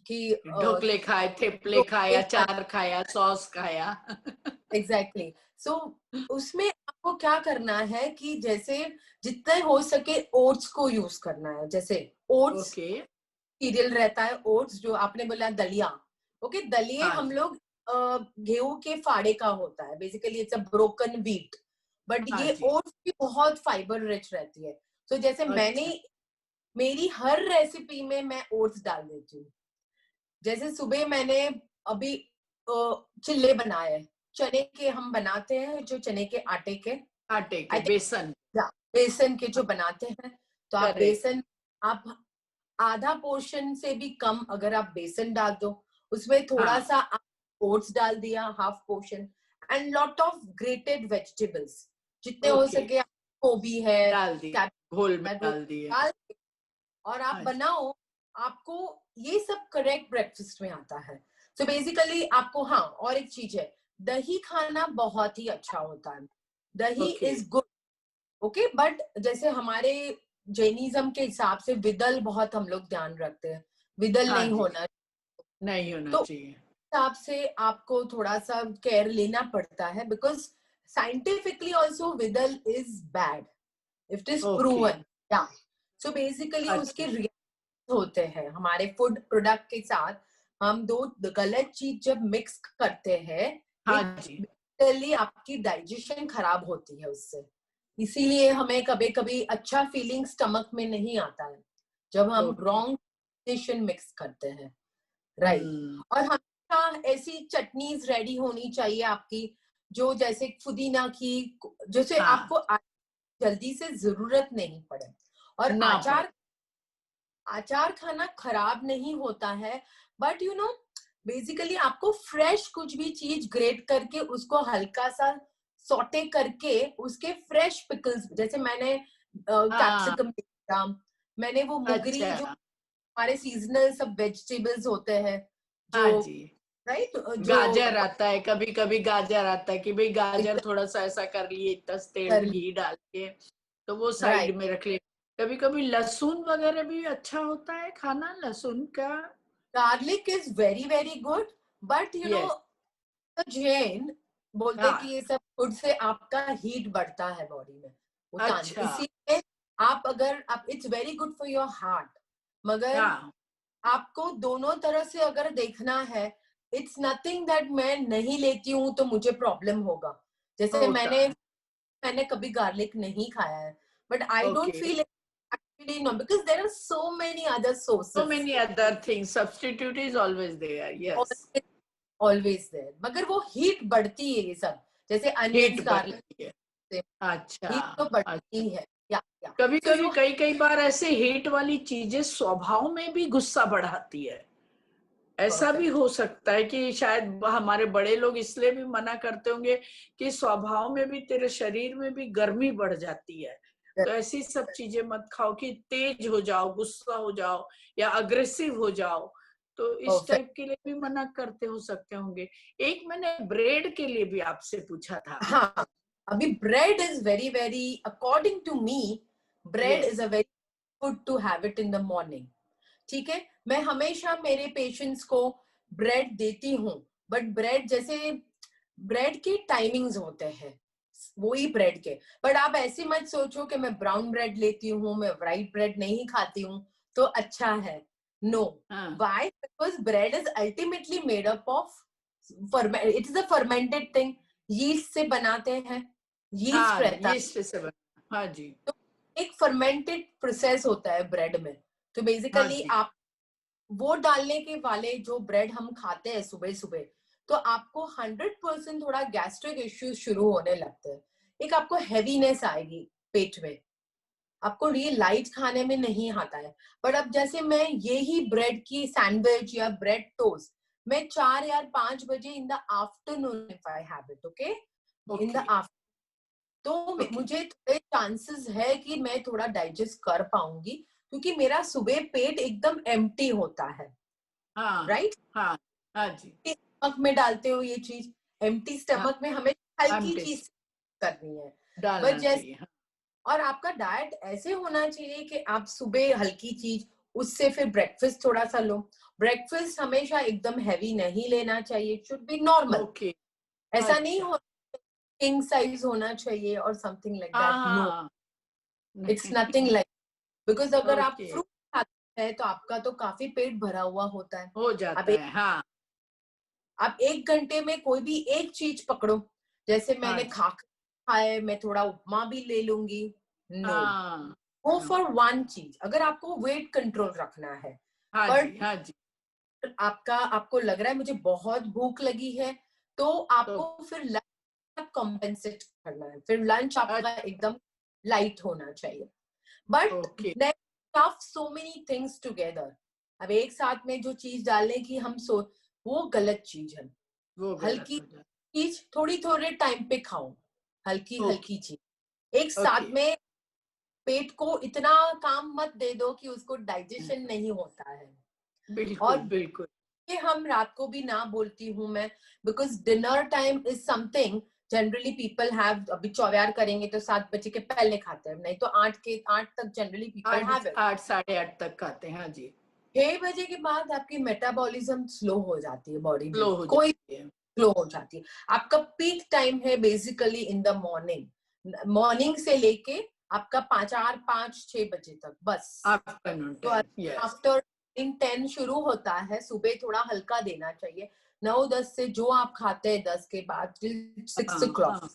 कि ढोकले खाए, थेपले खाए, अचार खाया, सॉस खाया। एग्जैक्टली। सो उसमें आपको क्या करना है कि जैसे जितने हो सके ओट्स को यूज करना है। जैसे ओट्स ओके। सीरियल रहता है, ओट्स जो आपने बोला दलिया, ओके दलिए हाँ हम जी, लोग गेहूं के फाड़े का होता है, basically it's a broken wheat, but हाँ ये जी। ओट्स भी बहुत फाइबर रिच रहती है। तो जैसे मैंने अच्छा, मेरी हर रेसिपी में मैं ओट्स डाल देती हूँ। जैसे सुबह मैंने अभी चिल्ले बनाए, चने के हम बनाते हैं जो चने के आटे के, आटे के, आई बेसन। थिंक बेसन के जो बनाते हैं। तो आप करेक्ट। बेसन, आप आधा पोर्शन से भी कम अगर आप बेसन डाल दो, उसमें थोड़ा हाँ, सा आप ओट्स डाल दिया half portion, and lot of grated vegetables जितने हो ओके, सके। आप गोभी है, डाल दिए, घोल में कैबेज डाल दिए। डाल के और आप हाँ जी, बनाओ। आपको ये सब करेक्ट ब्रेकफास्ट में आता है। सो बेसिकली आपको, हाँ और एक चीज है, दही खाना बहुत ही अच्छा होता है। दही okay. Is good, okay, but जैसे हमारे जैनिज्म के हिसाब से विदल बहुत हम लोग ध्यान रखते हैं, विदल हाँ नहीं जी, होना। नहीं होना तो चाहिए। हिसाब से आपको थोड़ा सा केयर लेना पड़ता है, बिकॉज साइंटिफिकली ऑल्सो विदल is bad, it is okay. Proven. Yeah so basically उसके अच्छा। रिएक्शन होते हैं हमारे फूड प्रोडक्ट के साथ। हम दो गलत चीज जब मिक्स करते हैं, हाँ एक जी, बेसिकली आपकी डाइजेशन खराब होती है उससे। इसीलिए हमें कभी कभी अच्छा फीलिंग स्टमक में नहीं आता है जब हम ओके। रॉन्ग मिक्स करते हैं, राइट। हम्म। और हमेशा ऐसी चटनीज रेडी होनी चाहिए आपकी, जो जैसे पुदीना की, जैसे हाँ, आपको जल्दी से जरूरत नहीं पड़े। और ना पड़े। आचार, आचार खाना खराब नहीं होता है, बट यू नो बेसिकली आपको फ्रेश कुछ भी चीज ग्रेट करके उसको हल्का सा सॉटे करके उसके फ्रेश पिकल्स, जैसे मैंने हाँ, कैप्सिकम, मैंने वो मुगरी, जो अच्छा। हमारे सीजनल सब वेजिटेबल्स होते हैं, जो हाँ जी, राइट, जो गाजर आता है, कभी कभी गाजर आता है कि भाई गाजर थोड़ा सा ऐसा कर लिए, इतना तेल घी डाल के, तो वो राइट। साइड में रख लिए। कभी कभी लहसुन वगैरह भी अच्छा होता है खाना, लहसुन का। Garlic is very very good, but you know yes. Jain बोलते हैं कि हाँ। ये सब फूड से आपका हीट बढ़ता है बॉडी में, उतान, अच्छा। इसीलिए आप अगर आप it's very good for your heart, मगर हाँ। आपको दोनों तरह से अगर देखना है, इट्स नथिंग दैट मैं नहीं लेती हूँ तो मुझे प्रॉब्लम होगा। जैसे होता मैंने है। मैंने कभी गार्लिक नहीं खाया है, but I don't okay. Feel actually, no, because there are so many other So sources, many other things. Substitute is always there. Yes. Always there, मगर वो हीट बढ़ती है ये सब, जैसे हीट अनियंस, गार्लिक बढ़ती है। से अच्छा। हीट तो अच्छा। बढ़ती है। या कभी सो कभी यू, कई कई बार ऐसे हीट वाली चीजें स्वभाव में भी गुस्सा बढ़ाती है। ऐसा भी परफेक्ट, हो सकता है कि शायद हमारे बड़े लोग इसलिए भी मना करते होंगे कि स्वभाव में भी, तेरे शरीर में भी गर्मी बढ़ जाती है, तो ऐसी सब चीजें मत खाओ कि तेज हो जाओ, गुस्सा हो जाओ या अग्रेसिव हो जाओ। तो इस परफेक्ट। टाइप के लिए भी मना करते हो सकते होंगे। एक मैंने ब्रेड के लिए भी आपसे पूछा था। हाँ, अभी bread is very very, according to me, bread yes. Is a very good to have it in the morning. ठीक है, मैं हमेशा मेरे पेशेंट्स को ब्रेड देती हूँ, बट ब्रेड जैसे ब्रेड के टाइमिंग्स होते हैं वही ब्रेड के, बट आप ऐसे मत सोचो कि मैं ब्राउन ब्रेड लेती हूँ, मैं व्हाइट ब्रेड नहीं खाती हूँ तो अच्छा है। नो, हाँ। Why? Because bread is ultimately made up of, it is a fermented thing, yeast से बनाते हैं, यीस्ट हाँ, रहता ये से बना, हाँ जी। है, तो एक फर्मेंटेड प्रोसेस होता है ब्रेड में। तो हाँ बेसिकली जी। आप वो डालने के वाले जो ब्रेड हम खाते हैं सुबह सुबह, तो आपको 100% थोड़ा गैस्ट्रिक इश्यूज शुरू होने लगते हैं, एक आपको हैवीनेस आएगी पेट में, आपको ये लाइट खाने में नहीं आता है। बट अब जैसे मैं यही ब्रेड की सैंडविच या ब्रेड टोस्ट मैं 4 या 5 बजे इन the afternoon, if I have it, okay, in the okay. Afternoon, तो ओके। मुझे थोड़े चांसेस है कि मैं थोड़ा डाइजेस्ट कर पाऊंगी, क्योंकि मेरा सुबह पेट एकदम एम्प्टी होता है, हाँ। राइट। हाँ। हाँ जी। स्टमक में डालते हो ये चीज, एम्प्टी हाँ, स्टमक में हमें हल्की आमटिस चीज करनी है। बट डालना जैसे, चाहिए। हाँ। और आपका डाइट ऐसे होना चाहिए कि आप सुबह हल्की चीज, उससे फिर ब्रेकफास्ट थोड़ा सा लो। ब्रेकफास्ट हमेशा एकदम हैवी नहीं लेना चाहिए, शुड बी नॉर्मल। ओके, ऐसा नहीं अच्छा, हो किंग साइज होना चाहिए और समथिंग लाइक दैट, नो, हाँ, इट्स नथिंग लाइक, बिकॉज अगर आप ओके, फ्रूट खाते हैं तो आपका तो काफी पेट भरा हुआ होता है। हो अब जाता है, हाँ, आप 1 घंटे में कोई भी एक चीज पकड़ो, जैसे हाँ मैंने जी, खाए, मैं थोड़ा उपमा भी ले लूंगी, नो, हाँ, गो हाँ, फॉर वन चीज। अगर आपको वेट कंट्रोल रखना है, हाँ पर जी, हाँ जी, आपको लग रहा है मुझे बहुत भूख लगी है, तो तो आपको फिर लंच कॉम्पेंसेट करना है, फिर लंच आपका अच्छा, एकदम लाइट होना चाहिए। But okay, tough so many things together, अब एक साथ में जो चीज डालने की हम वो गलत चीज है। वो गलत हल्की हो जाता, चीज थोड़ी थोड़े टाइम पे खाओ, हल्की ओके, हल्की चीज एक ओके, साथ में। पेट को इतना काम मत दे दो कि उसको डाइजेशन नहीं होता है। बिल्कुल, और बिल्कुल, ये हम रात को भी ना बोलती हूँ मैं, because dinner time is something generally people have, अभी 24 करेंगे तो 7 बजे के पहले खाते हैं, नहीं तो 8 तक जनरली पीपल हैव इट। 8 साढ़े 8 तक खाते हैं, हाँ जी, 6 बजे के बाद आपकी मेटाबॉलिज्म स्लो हो जाती है, बॉडी में स्लो हो कोई जाती है, स्लो हो जाती है। आपका पीक टाइम है basically in the morning, morning से लेके आपका 5 4 5 6 बजे तक बस। आफ्टरनून तो टाइम, यस, आफ्टर 10 शुरू होता है, सुबह थोड़ा हल्का देना चाहिए। 9 10 से जो आप खाते हैं 10 के बाद टिल 6 हाँ, o'clock, हाँ,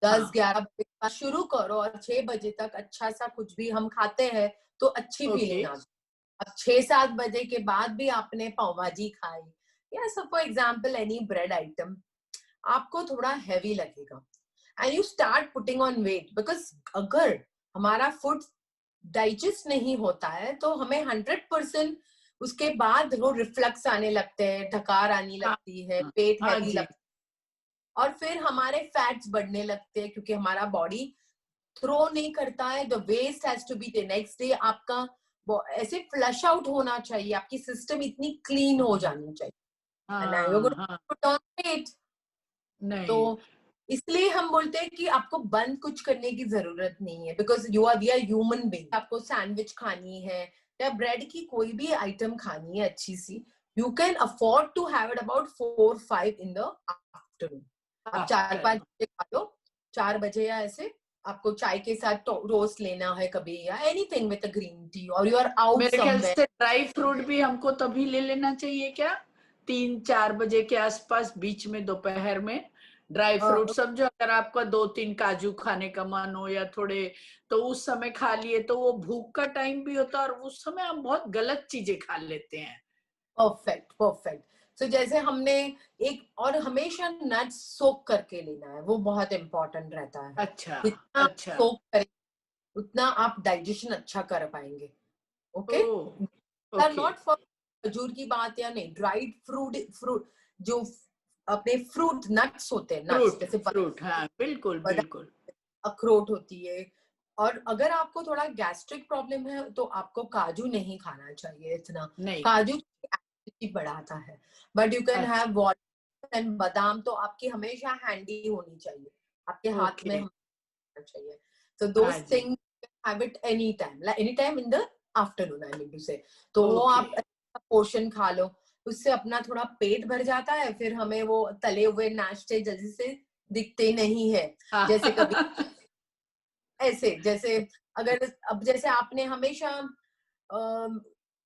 10 हाँ, 11 बजे के बाद शुरू करो और 6 बजे तक अच्छा सा कुछ भी हम खाते हैं तो अच्छी ओके, फीलिंग आती है। अब 6 7 बजे के बाद भी आपने पाव भाजी खाई या सब for example any bread item, आपको थोड़ा हैवी लगेगा and you start putting on weight, because अगर हमारा फूड डाइजेस्ट नहीं होता है तो हमें 100% उसके बाद वो रिफ्लक्स आने लगते हैं, डकार आने हाँ, लगती है, हाँ, पेट हाँ हैवी जी, लगता है और फिर हमारे फैट्स बढ़ने लगते हैं, क्योंकि हमारा बॉडी थ्रो नहीं करता है, the waste has to be the next day. आपका ऐसे फ्लश आउट होना चाहिए, आपकी सिस्टम इतनी क्लीन हो जानी चाहिए, and now you're हाँ, going हाँ, to put on weight। तो नहीं, इसलिए हम बोलते हैं कि आपको बंद कुछ करने की जरूरत नहीं है, because you are we are human being. आपको सैंडविच खानी है या ब्रेड की कोई भी आइटम खानी है अच्छी सी, you can afford to have it about 4 5 in the afternoon. आप 4 5 आफ्टरनून, बजे खा लो, 4 बजे या ऐसे। आपको चाय के साथ रोस्ट लेना है कभी या anything with a green tea, और यू आर आउट मेरे ख्याल समवेयर। से ड्राई फ्रूट भी हमको तभी ले लेना चाहिए क्या, 3 4 बजे के आसपास, बीच में दोपहर में ड्राई फ्रूट समझो, अगर आपका 2 3 काजू खाने का मन हो या थोड़े, तो उस समय खा लिए तो वो भूख का टाइम भी होता है और उस समय हम बहुत गलत चीजें खा लेते हैं। Perfect perfect. सो जैसे हमने एक, और हमेशा नट्स सोक करके लेना है, वो बहुत इंपॉर्टेंट रहता है। अच्छा, जितना अच्छा, सोक करें उतना आप डाइजेशन अच्छा कर पाएंगे। Oh, okay, are okay, not for खजूर की बात या नहीं, ड्राइड फ्रूट, फ्रूट जो अपने फ्रूट नट्स होते हैं, नट्स फ्रूट, जैसे फ्रूट, हाँ, बिल्कुल, बादाम, बिल्कुल, अखरोट होती है। और अगर आपको थोड़ा गैस्ट्रिक प्रॉब्लम है तो आपको काजू नहीं खाना चाहिए इतना, नहीं, काजू एसिडिटी बढ़ाता है। बट यू कैन अच्छा, हैव वॉलनट एंड बादाम, तो आपकी हमेशा हैंडी होनी चाहिए, आपके हाथ में ओके, होना चाहिए। तो हाँ दोस जी, thing have it any time in the afternoon, I mean to say. तो वो ओके, आप अच्छा पोर्शन खा लो, उससे अपना थोड़ा पेट भर जाता है, फिर हमें वो तले हुए नाश्ते जल्दी से दिखते नहीं है। जैसे कभी हाँ, ऐसे, जैसे अगर अब जैसे आपने हमेशा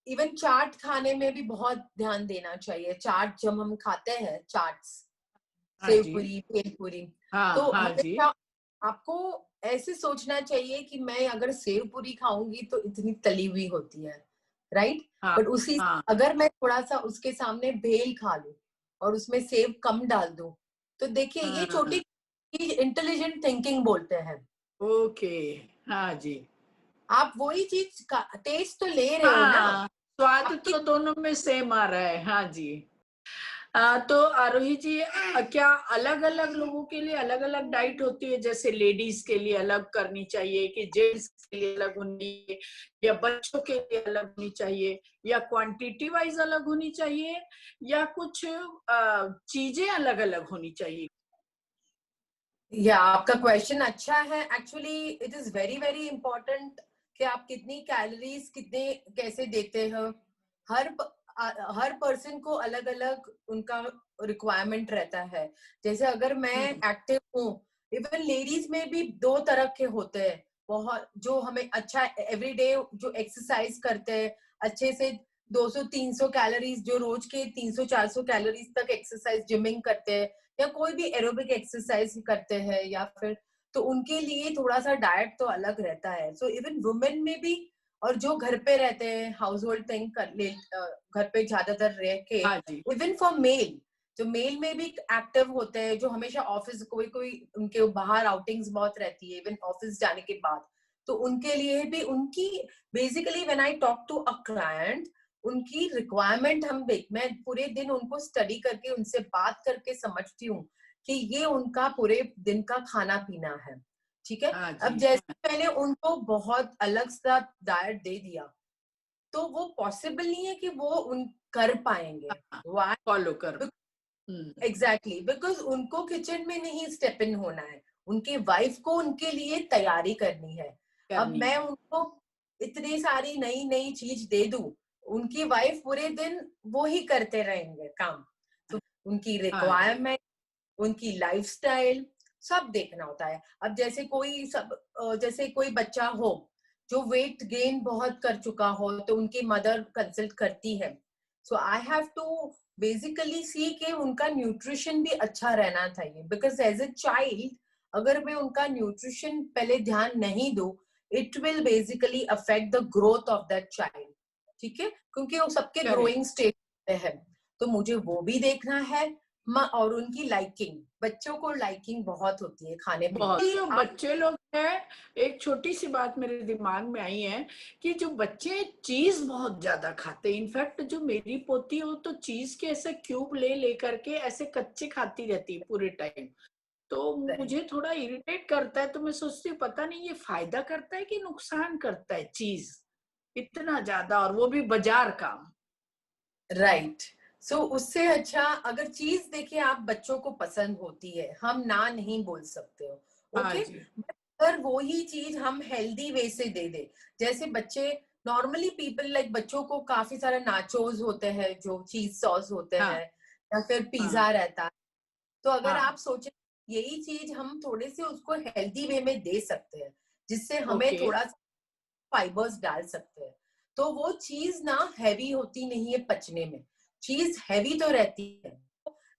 इवन चाट खाने में भी बहुत ध्यान देना चाहिए। चाट जब हम खाते हैं, चाट्स, हाँ सेव जी, पूरी, भेल पूरी, हाँ, तो हाँ जी, हमेशा आपको ऐसे सोचना चाहिए कि मैं अगर सेव पूरी खाऊंगी तो इतनी तली हुई होती है, राइट। हाँ, बट उसी, हाँ, अगर मैं थोड़ा सा उसके सामने भेल खा लूं और उसमें सेव कम डाल दूं, तो देखिए ये छोटी हाँ, इंटेलिजेंट थिंकिंग बोलते हैं। ओके, हाँ जी, आप वही चीज का टेस्ट तो ले रहे हो ना, हाँ, स्वाद आपकी। तो दोनों में सेम आ रहा है, हाँ जी। तो आरोही जी, क्या अलग अलग लोगों के लिए अलग अलग डाइट होती है, जैसे लेडीज के लिए अलग करनी चाहिए कि जेंट्स के लिए अलग होनी चाहिए, या बच्चों के लिए अलग होनी चाहिए, या क्वांटिटी वाइज अलग होनी चाहिए, या कुछ चीजें अलग अलग होनी चाहिए? या आपका क्वेश्चन अच्छा है, actually it is very very important कि आप कितनी कैलोरीज कितने कैसे देते हो। हर पर्सन को अलग अलग उनका रिक्वायरमेंट रहता है। जैसे अगर मैं एक्टिव हूँ, इवन लेडीज में भी 2 तरह के होते हैं, बहुत जो हमें अच्छा एवरीडे जो एक्सरसाइज करते हैं अच्छे से 200-300 कैलोरीज, जो रोज के 300-400 कैलोरीज तक एक्सरसाइज जिमिंग करते हैं या कोई भी एरोबिक एक्सरसाइज करते हैं, या फिर तो उनके लिए थोड़ा सा डाइट तो अलग रहता है। सो इवन वुमेन में भी, और जो घर पे रहते हैं हाउस होल्ड थिंग कर ले, घर पे ज्यादातर रह के, इवन फॉर मेल, जो मेल में भी एक्टिव होते हैं, जो हमेशा ऑफिस, कोई कोई उनके बाहर आउटिंग्स बहुत रहती है इवन ऑफिस जाने के बाद, तो उनके लिए भी उनकी basically when I talk to a client, उनकी रिक्वायरमेंट मैं पूरे दिन उनको स्टडी करके उनसे बात करके समझती हूँ कि ये उनका पूरे दिन का खाना पीना है, ठीक है। अब जैसे मैंने उनको बहुत अलग सा डाइट दे दिया तो वो पॉसिबल नहीं है कि वो उन कर पाएंगे फॉलो कर। एग्जैक्टली, बिकॉज उनको किचन में नहीं स्टेप इन होना है, उनके वाइफ को उनके लिए तैयारी करनी है। अब मैं उनको इतनी सारी नई नई चीज दे दूं, उनकी वाइफ पूरे दिन वो ही करते रहेंगे काम। तो उनकी रिक्वायरमेंट, उनकी लाइफस्टाइल सब देखना होता है। अब जैसे कोई बच्चा हो जो वेट गेन बहुत कर चुका हो, तो उनकी मदर कंसल्ट करती है। सो आई हैव टू बेसिकली सी कि उनका न्यूट्रिशन भी अच्छा रहना चाहिए, बिकॉज एज ए चाइल्ड अगर मैं उनका न्यूट्रिशन पहले ध्यान नहीं दूं, it will basically affect the growth of that child, ठीक है, क्योंकि वो सबके ग्रोइंग स्टेज पे है। तो मुझे वो भी देखना है, और उनकी लाइकिंग, बच्चों को लाइकिंग बहुत होती है खाने पीने। जो बच्चे लोग हैं, एक छोटी सी बात मेरे दिमाग में आई है कि जो बच्चे चीज बहुत ज्यादा खाते हैं, इनफैक्ट जो मेरी पोती हो तो चीज के ऐसे क्यूब ले लेकर के ऐसे कच्चे खाती रहती है पूरे टाइम, तो मुझे थोड़ा इरिटेट करता है। तो मैं सोचती हूँ पता नहीं ये फायदा करता है कि नुकसान करता है चीज इतना ज्यादा, और वो भी बाजार का। राइट। सो उससे अच्छा अगर चीज देखिए आप बच्चों को पसंद होती है, हम ना नहीं बोल सकते हो, ओके। अगर वो ही चीज हम हेल्दी वे से दे दे, जैसे बच्चे नॉर्मली पीपल लाइक बच्चों को काफी सारे नाचोस होते हैं जो चीज सॉस होते हैं, या फिर पिज्जा रहता है, तो अगर आप सोचे यही चीज हम थोड़े से उसको हेल्दी वे में दे सकते हैं, जिससे हमें थोड़ा सा फाइबर्स डाल सकते हैं, तो वो चीज ना हैवी होती नहीं है पचने में, चीज हैवी तो रहती है।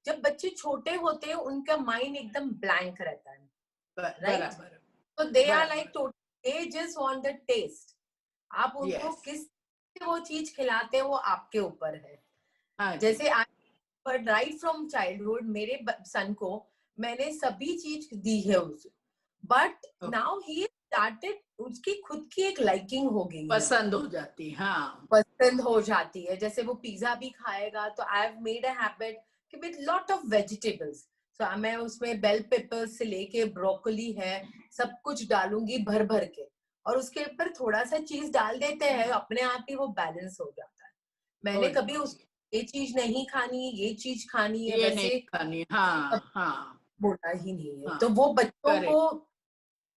जब बच्चे छोटे होते हैं उनका माइंड एकदम ब्लैंक रहता है, राइट, तो they are like total they just want the taste. आप उनको किस वो चीज खिलाते हैं वो आपके ऊपर है। जैसे राइट फ्रॉम चाइल्डहुड मेरे सन को मैंने सभी चीज दी है उसे, बट नाउ ही स्टार्टेड, उसकी खुद की एक लाइकिंग हो गई, पसंद हो जाती, हाँ पसंद हो जाती है। जैसे वो पिज्जा भी खाएगा तो I have made a habit कि विद लॉट ऑफ वेजिटेबल्स, तो मैं उसमें बेल पेपर्स से लेके ब्रोकली है सब कुछ डालूंगी भर भर के, और उसके ऊपर थोड़ा सा चीज डाल देते हैं, अपने आप ही वो बैलेंस हो जाता है। मैंने कभी उस ये चीज नहीं खानी, ये चीज खानी है, ये नहीं खानी, बोला ही नहीं है। तो वो बच्चों को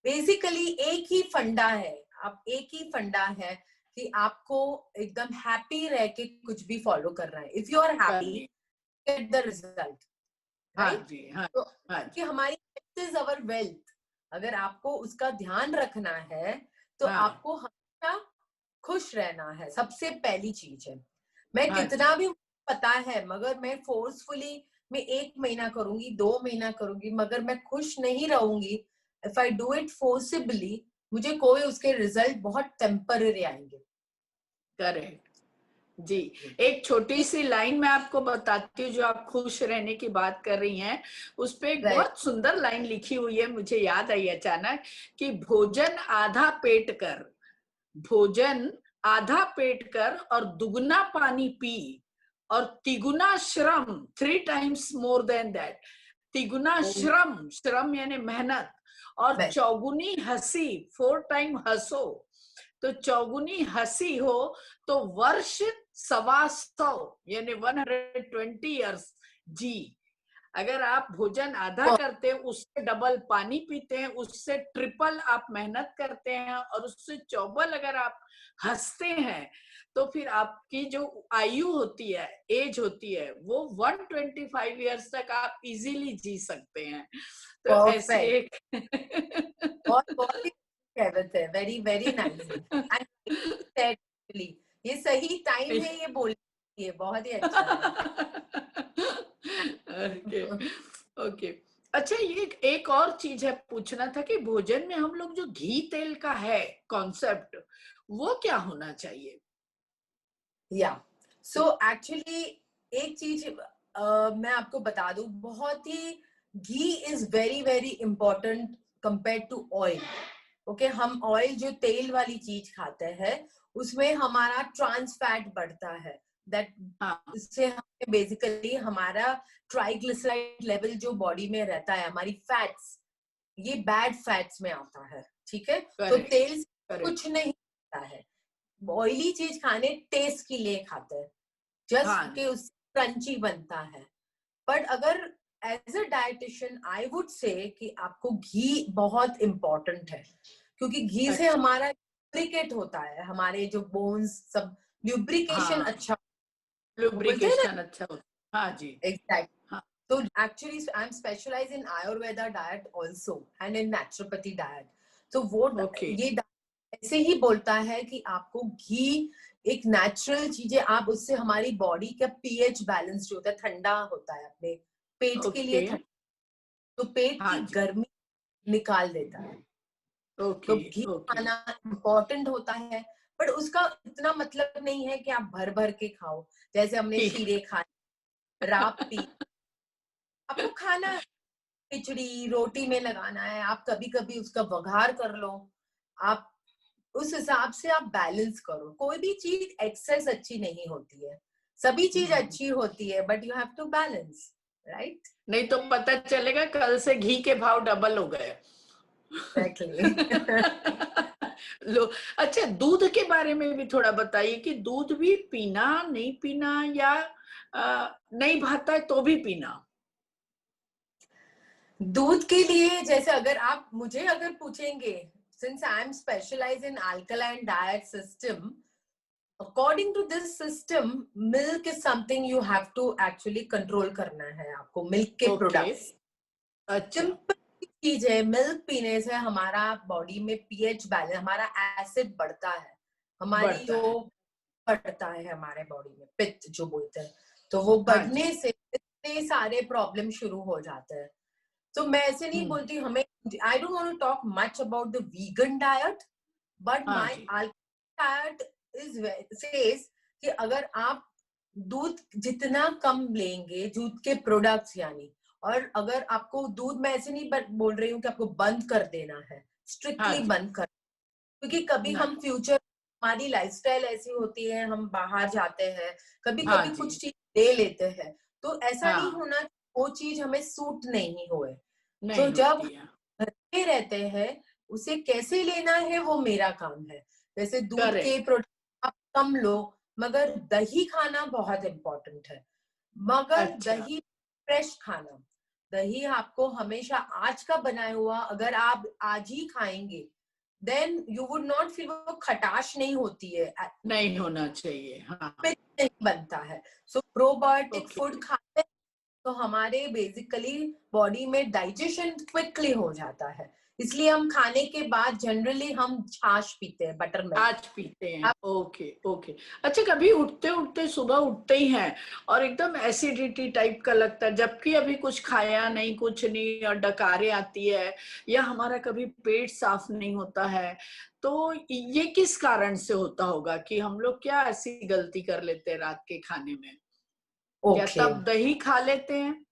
बेसिकली एक ही फंडा है, आप एक ही फंडा है कि आपको एकदम हैप्पी रह के कुछ भी फॉलो करना है। If you are happy get the result, right. तो कि हमारी हेल्थ इज अवर वेल्थ, अगर आपको उसका ध्यान रखना है तो आपको हमेशा खुश रहना है, सबसे पहली चीज है। मैं कितना भी पता है, मगर मैं फोर्सफुली मैं 1 महीना करूंगी, 2 महीना करूंगी, मगर मैं खुश नहीं रहूंगी, if I do it forcibly, मुझे कोई उसके रिजल्ट बहुत टेम्पररी आएंगे। करेक्ट जी। एक छोटी सी लाइन मैं आपको बताती हूँ, जो आप खुश रहने की बात कर रही हैं, उस पे एक बहुत सुंदर लाइन लिखी हुई है, मुझे याद आई अचानक कि भोजन आधा पेट कर, भोजन आधा पेट कर और दुगना पानी पी, और तिगुना श्रम 3 times more than that, तिगुना श्रम, श्रम यानी मेहनत, और चौगुनी हंसी 4 times हंसो, तो चौगुनी हंसी हो तो वर्ष 125 यानी 120 years जी। अगर आप भोजन आधा करते हैं, उससे डबल पानी पीते हैं, उससे ट्रिपल आप मेहनत करते हैं और उससे चौबल अगर आप हंसते हैं, तो फिर आपकी जो आयु होती है, एज होती है, वो 125 इयर्स तक आप इजीली जी सकते हैं। तो ऐसी एक बहुत बहुत ही कहवत है, वेरी वेरी नाइस एंड ये सही टाइम है ये बोलने के लिए, बहुत ही अच्छा है। Okay okay. अच्छा, ये एक और चीज है, पूछना था कि भोजन में हम लोग जो घी तेल का है कॉन्सेप्ट, वो क्या होना चाहिए? या सो एक्चुअली एक चीज मैं आपको बता दूं, बहुत ही ghee is very very important compare to oil. Okay, हम ऑयल जो तेल वाली चीज खाते हैं उसमें हमारा ट्रांस फैट बढ़ता है, दैट इससे हमें बेसिकली हमारा ट्राइग्लिसराइड लेवल जो बॉडी में रहता है, हमारी फैट्स, ये बैड फैट्स में आता है, ठीक है। तो तेल से कुछ नहीं होता है, ऑयली चीज खाने टेस्ट के लिए खाते हैं, जस्ट कि उससे क्रंची बनता है। बट अगर as a dietitian I would say कि आपको घी बहुत इंपॉर्टेंट है, क्योंकि घी से हमारा लुब्रिकेट होता है, हमारे जो बोन्स सब लुब्रिकेशन अच्छा, लुब्रिकेशन अच्छा होता है। हाँ जी, exact. So actually I'm specialized in Ayurveda diet also and in naturopathy diet. So वो ये ऐसे ही बोलता है कि आपको घी एक नेचुरल चीज है, आप उससे हमारी बॉडी का पीएच बैलेंस जो होता है, ठंडा होता है, अपने पेट के लिए ठंडा, तो पेट की गर्मी निकाल देता है। तो घी खाना इम्पोर्टेंट होता है, बट उसका इतना मतलब नहीं है कि आप भर भर के खाओ, जैसे हमने शीरे खाए, राब पी, आपको खाना खिचड़ी रोटी में लगाना है, आप कभी कभी उसका वघार कर लो, आप उस हिसाब से आप बैलेंस करो। कोई भी चीज एक्सेस अच्छी नहीं होती है, सभी चीज अच्छी होती है, but you have to balance, right? नहीं तो पता चलेगा कल से घी के भाव डबल हो गए। लो, अच्छा, दूध के बारे में भी थोड़ा बताइए कि दूध भी पीना, नहीं पीना, या नहीं भाता है तो भी पीना? दूध के लिए जैसे अगर आप मुझे अगर पूछेंगे, since I am specialized in alkaline diet system, according to this system, milk is something you have to actually control करना है आपको, मिल्क के प्रोडक्ट्स। सिंपल चीज है, मिल्क पीने से हमारा बॉडी में पीएच बैलेंस, हमारा एसिड बढ़ता है, हमारी जो बढ़ता है हमारे बॉडी में पित्त जो बोलते हैं, तो वो बढ़ने से इतने सारे प्रॉब्लम शुरू हो जाते हैं। तो मैं ऐसे नहीं बोलती हमें, I don't want to talk much about the vegan diet, but my diet is says कि अगर आप दूध जितना कम लेंगे, दूध के प्रोडक्ट्स यानी, और अगर आपको दूध, मैं ऐसे नहीं बोल रही हूँ कि आपको बंद कर देना है, स्ट्रिक्टली बंद कर, क्योंकि कभी हम फ्यूचर, हमारी लाइफस्टाइल ऐसी होती है, हम बाहर जाते हैं, कभी कभी कुछ चीज ले लेते हैं, तो ऐसा नहीं होना वो चीज हमें सूट नहीं हुए। तो जब घर पे रहते हैं, उसे कैसे लेना है वो मेरा काम है। जैसे दूध के प्रोडक्ट आप कम लो, मगर दही खाना बहुत इम्पोर्टेंट है, मगर दही फ्रेश खाना, दही आपको हमेशा आज का बनाया हुआ अगर आप आज ही खाएंगे, then you would not feel, वो खटाश नहीं होती है, नहीं होना चाहिए, नहीं बनता है। सो प्रोबायोटिक फूड खाते हैं तो हमारे बेसिकली बॉडी में डाइजेशन क्विकली हो जाता है, इसलिए हम खाने के बाद जनरली हम छाछ पीते हैं, बटर मिल्क छाछ पीते हैं। Okay okay. अच्छा, कभी उठते उठते, सुबह उठते ही हैं और एकदम एसिडिटी टाइप का लगता है, जबकि अभी कुछ खाया नहीं, कुछ नहीं, और डकारे आती है, या हमारा कभी पेट साफ नहीं होता है, तो ये किस कारण से होता होगा कि हम लोग क्या ऐसी गलती कर लेते हैं रात के खाने में? क्या तब दही खा लेते हैं?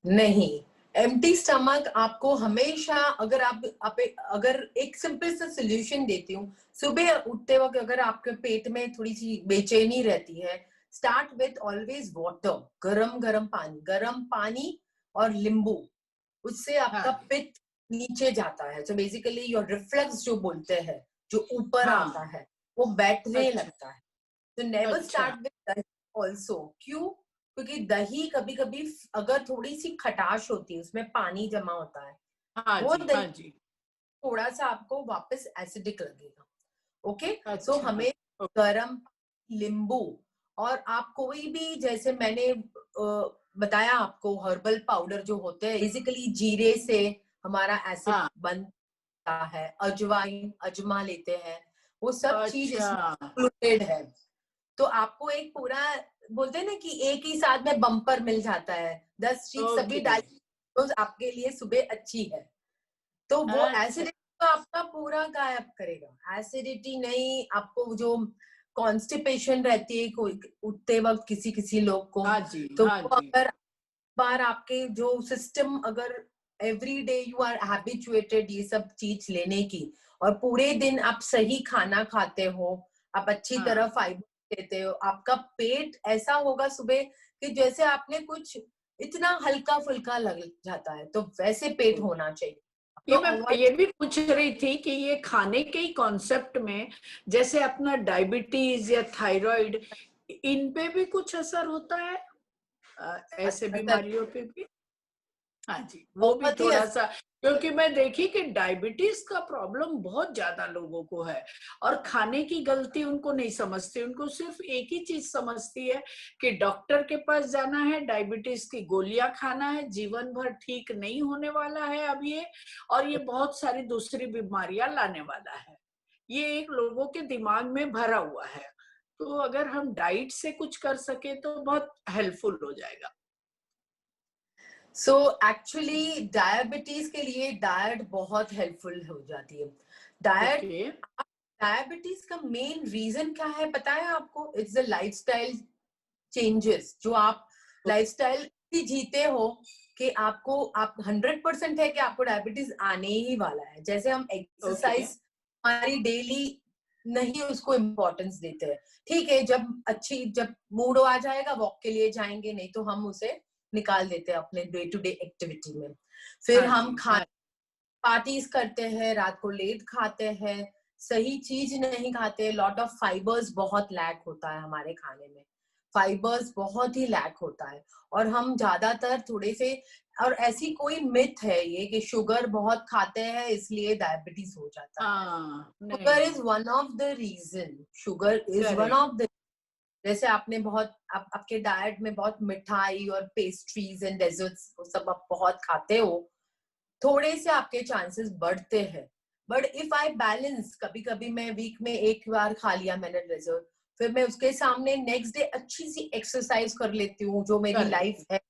नहीं, एम्प्टी स्टमक आपको हमेशा, अगर अगर एक सिंपल सा सोल्यूशन देती हूँ, सुबह उठते वक्त अगर आपके पेट में थोड़ी सी बेचैनी रहती है, स्टार्ट विथ ऑलवेज वाटर, गरम पानी और नींबू, उससे आपका पित्त नीचे जाता है। सो बेसिकली योर रिफ्लक्स जो बोलते हैं, जो ऊपर आता है, वो बैठने लगता है। तो नेवर स्टार्ट विथ ऑल्सो, क्यों? क्योंकि दही कभी कभी अगर थोड़ी सी खटाश होती है, उसमें पानी जमा होता है, हाँ वो जी, दही हाँ जी। थोड़ा सा आपको वापस एसिडिक लगेगा। ओके, सो अच्छा। हमें गरम नींबू, और आप कोई भी, जैसे मैंने बताया आपको, हर्बल पाउडर जो होते हैं, बेसिकली जीरे से हमारा एसिड हाँ। बनता है, अजवाइन, अजमा लेते हैं, वो सब चीज इसमें अच्छा। इंक्लूडेड है। तो आपको एक पूरा, बोलते हैं ना कि एक ही साथ में बम्पर मिल जाता है, 10 चीज सभी ओके। डाल, तो आपके लिए सुबह अच्छी है। तो वो अच्छा। एसिडिटी तो आपका पूरा गायब करेगा। एसिडिटी नहीं, आपको जो कॉन्स्टिपेशन रहती है कोई उठते वक्त किसी किसी लोग को, हाँ जी, तो हाँ वो जी। अगर बार आपके जो सिस्टम, अगर every day you are habituated ये सब चीज लेने की, और पूरे दिन आप सही खाना खाते हो, आप अच्छी तरह हाँ। फाइबर लेते हो, आपका पेट ऐसा होगा सुबह कि जैसे आपने कुछ इतना हल्का फुल्का लग जाता है, तो वैसे पेट होना चाहिए। तो ये मैं अवॉइड, ये भी पूछ रही थी कि ये खाने के ही कॉन्सेप्ट में, जैसे अपना डायबिटीज या थायराइड, इन पे भी कुछ असर होता है, ऐसे बीमारियों पे भी? हाँ जी, वो भी बहुत ही थोड़ा सा, क्योंकि मैं देखी कि डायबिटीज का प्रॉब्लम बहुत ज्यादा लोगों को है, और खाने की गलती उनको नहीं समझती, उनको सिर्फ एक ही चीज समझती है कि डॉक्टर के पास जाना है, डायबिटीज की गोलियां खाना है, जीवन भर ठीक नहीं होने वाला है अब ये, और ये बहुत सारी दूसरी बीमारियां लाने वाला है। ये एक लोगों के दिमाग में भरा हुआ है। तो अगर हम डाइट से कुछ कर सके तो बहुत हेल्पफुल हो जाएगा। सो एक्चुअली डायबिटीज के लिए डाइट बहुत हेल्पफुल हो जाती है। Diet, okay. डायबिटीज का मेन रीजन क्या है पता है आपको? इट्स द लाइफस्टाइल चेंजेस, जो आप लाइफस्टाइल ही जीते हो, कि आपको, आप 100% है कि आपको डायबिटीज आने ही वाला है। जैसे हम ओके। एक्सरसाइज हमारी डेली नहीं उसको इम्पोर्टेंस देते हैं, ठीक है, जब मूड आ जाएगा वॉक के लिए जाएंगे, नहीं तो हम उसे निकाल देते हैं अपने डे टू डे एक्टिविटी में। फिर हाँ हम जी, खा हाँ। पार्टीज करते हैं, रात को लेट खाते हैं, सही चीज नहीं खाते, लॉट ऑफ फाइबर्स बहुत लैक होता है हमारे खाने में, फाइबर्स बहुत ही लैक होता है। और हम ज्यादातर थोड़े से, और ऐसी कोई मिथ है ये कि शुगर बहुत खाते हैं इसलिए डायबिटीज हो जाता है। हाँ, नहीं शुगर नहीं। Is one of the reason, sugar is one correct. Of the, जैसे आपने बहुत, आपके डाइट में बहुत मिठाई और पेस्ट्रीज एंड डेजर्ट्स सब आप बहुत खाते हो, थोड़े से आपके चांसेस बढ़ते हैं। बट इफ आई बैलेंस, कभी कभी मैं वीक में एक बार खा लिया मैंने डेजर्ट, फिर मैं उसके सामने नेक्स्ट डे अच्छी सी एक्सरसाइज कर लेती हूँ, जो मेरी लाइफ करेक्ट। है,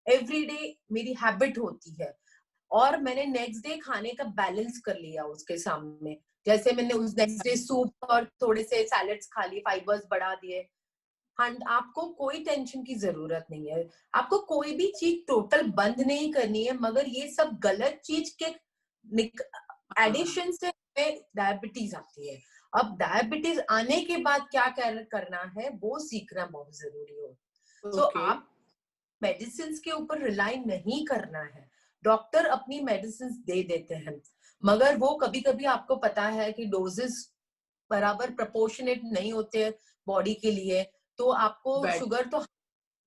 एवरी डे मेरी हैबिट होती है, और मैंने नेक्स्ट डे खाने का बैलेंस कर लिया उसके सामने, जैसे मैंने उस नेक्स्ट डे सूप और थोड़े से सैलेड्स खा लिए, फाइबर्स बढ़ा दिए, आपको कोई टेंशन की जरूरत नहीं है। आपको कोई भी चीज टोटल बंद नहीं करनी है, मगर ये सब गलत चीज के हाँ। एडिशन से हमें डायबिटीज आती है। अब डायबिटीज आने के बाद क्या करना है वो सीखना बहुत जरूरी हो। So okay. आप मेडिसिन के ऊपर रिलाई नहीं करना है। डॉक्टर अपनी मेडिसिन दे देते हैं, मगर वो कभी कभी आपको पता है कि डोजेस बराबर प्रपोर्शनेट नहीं होते बॉडी के लिए, तो आपको बैड। शुगर तो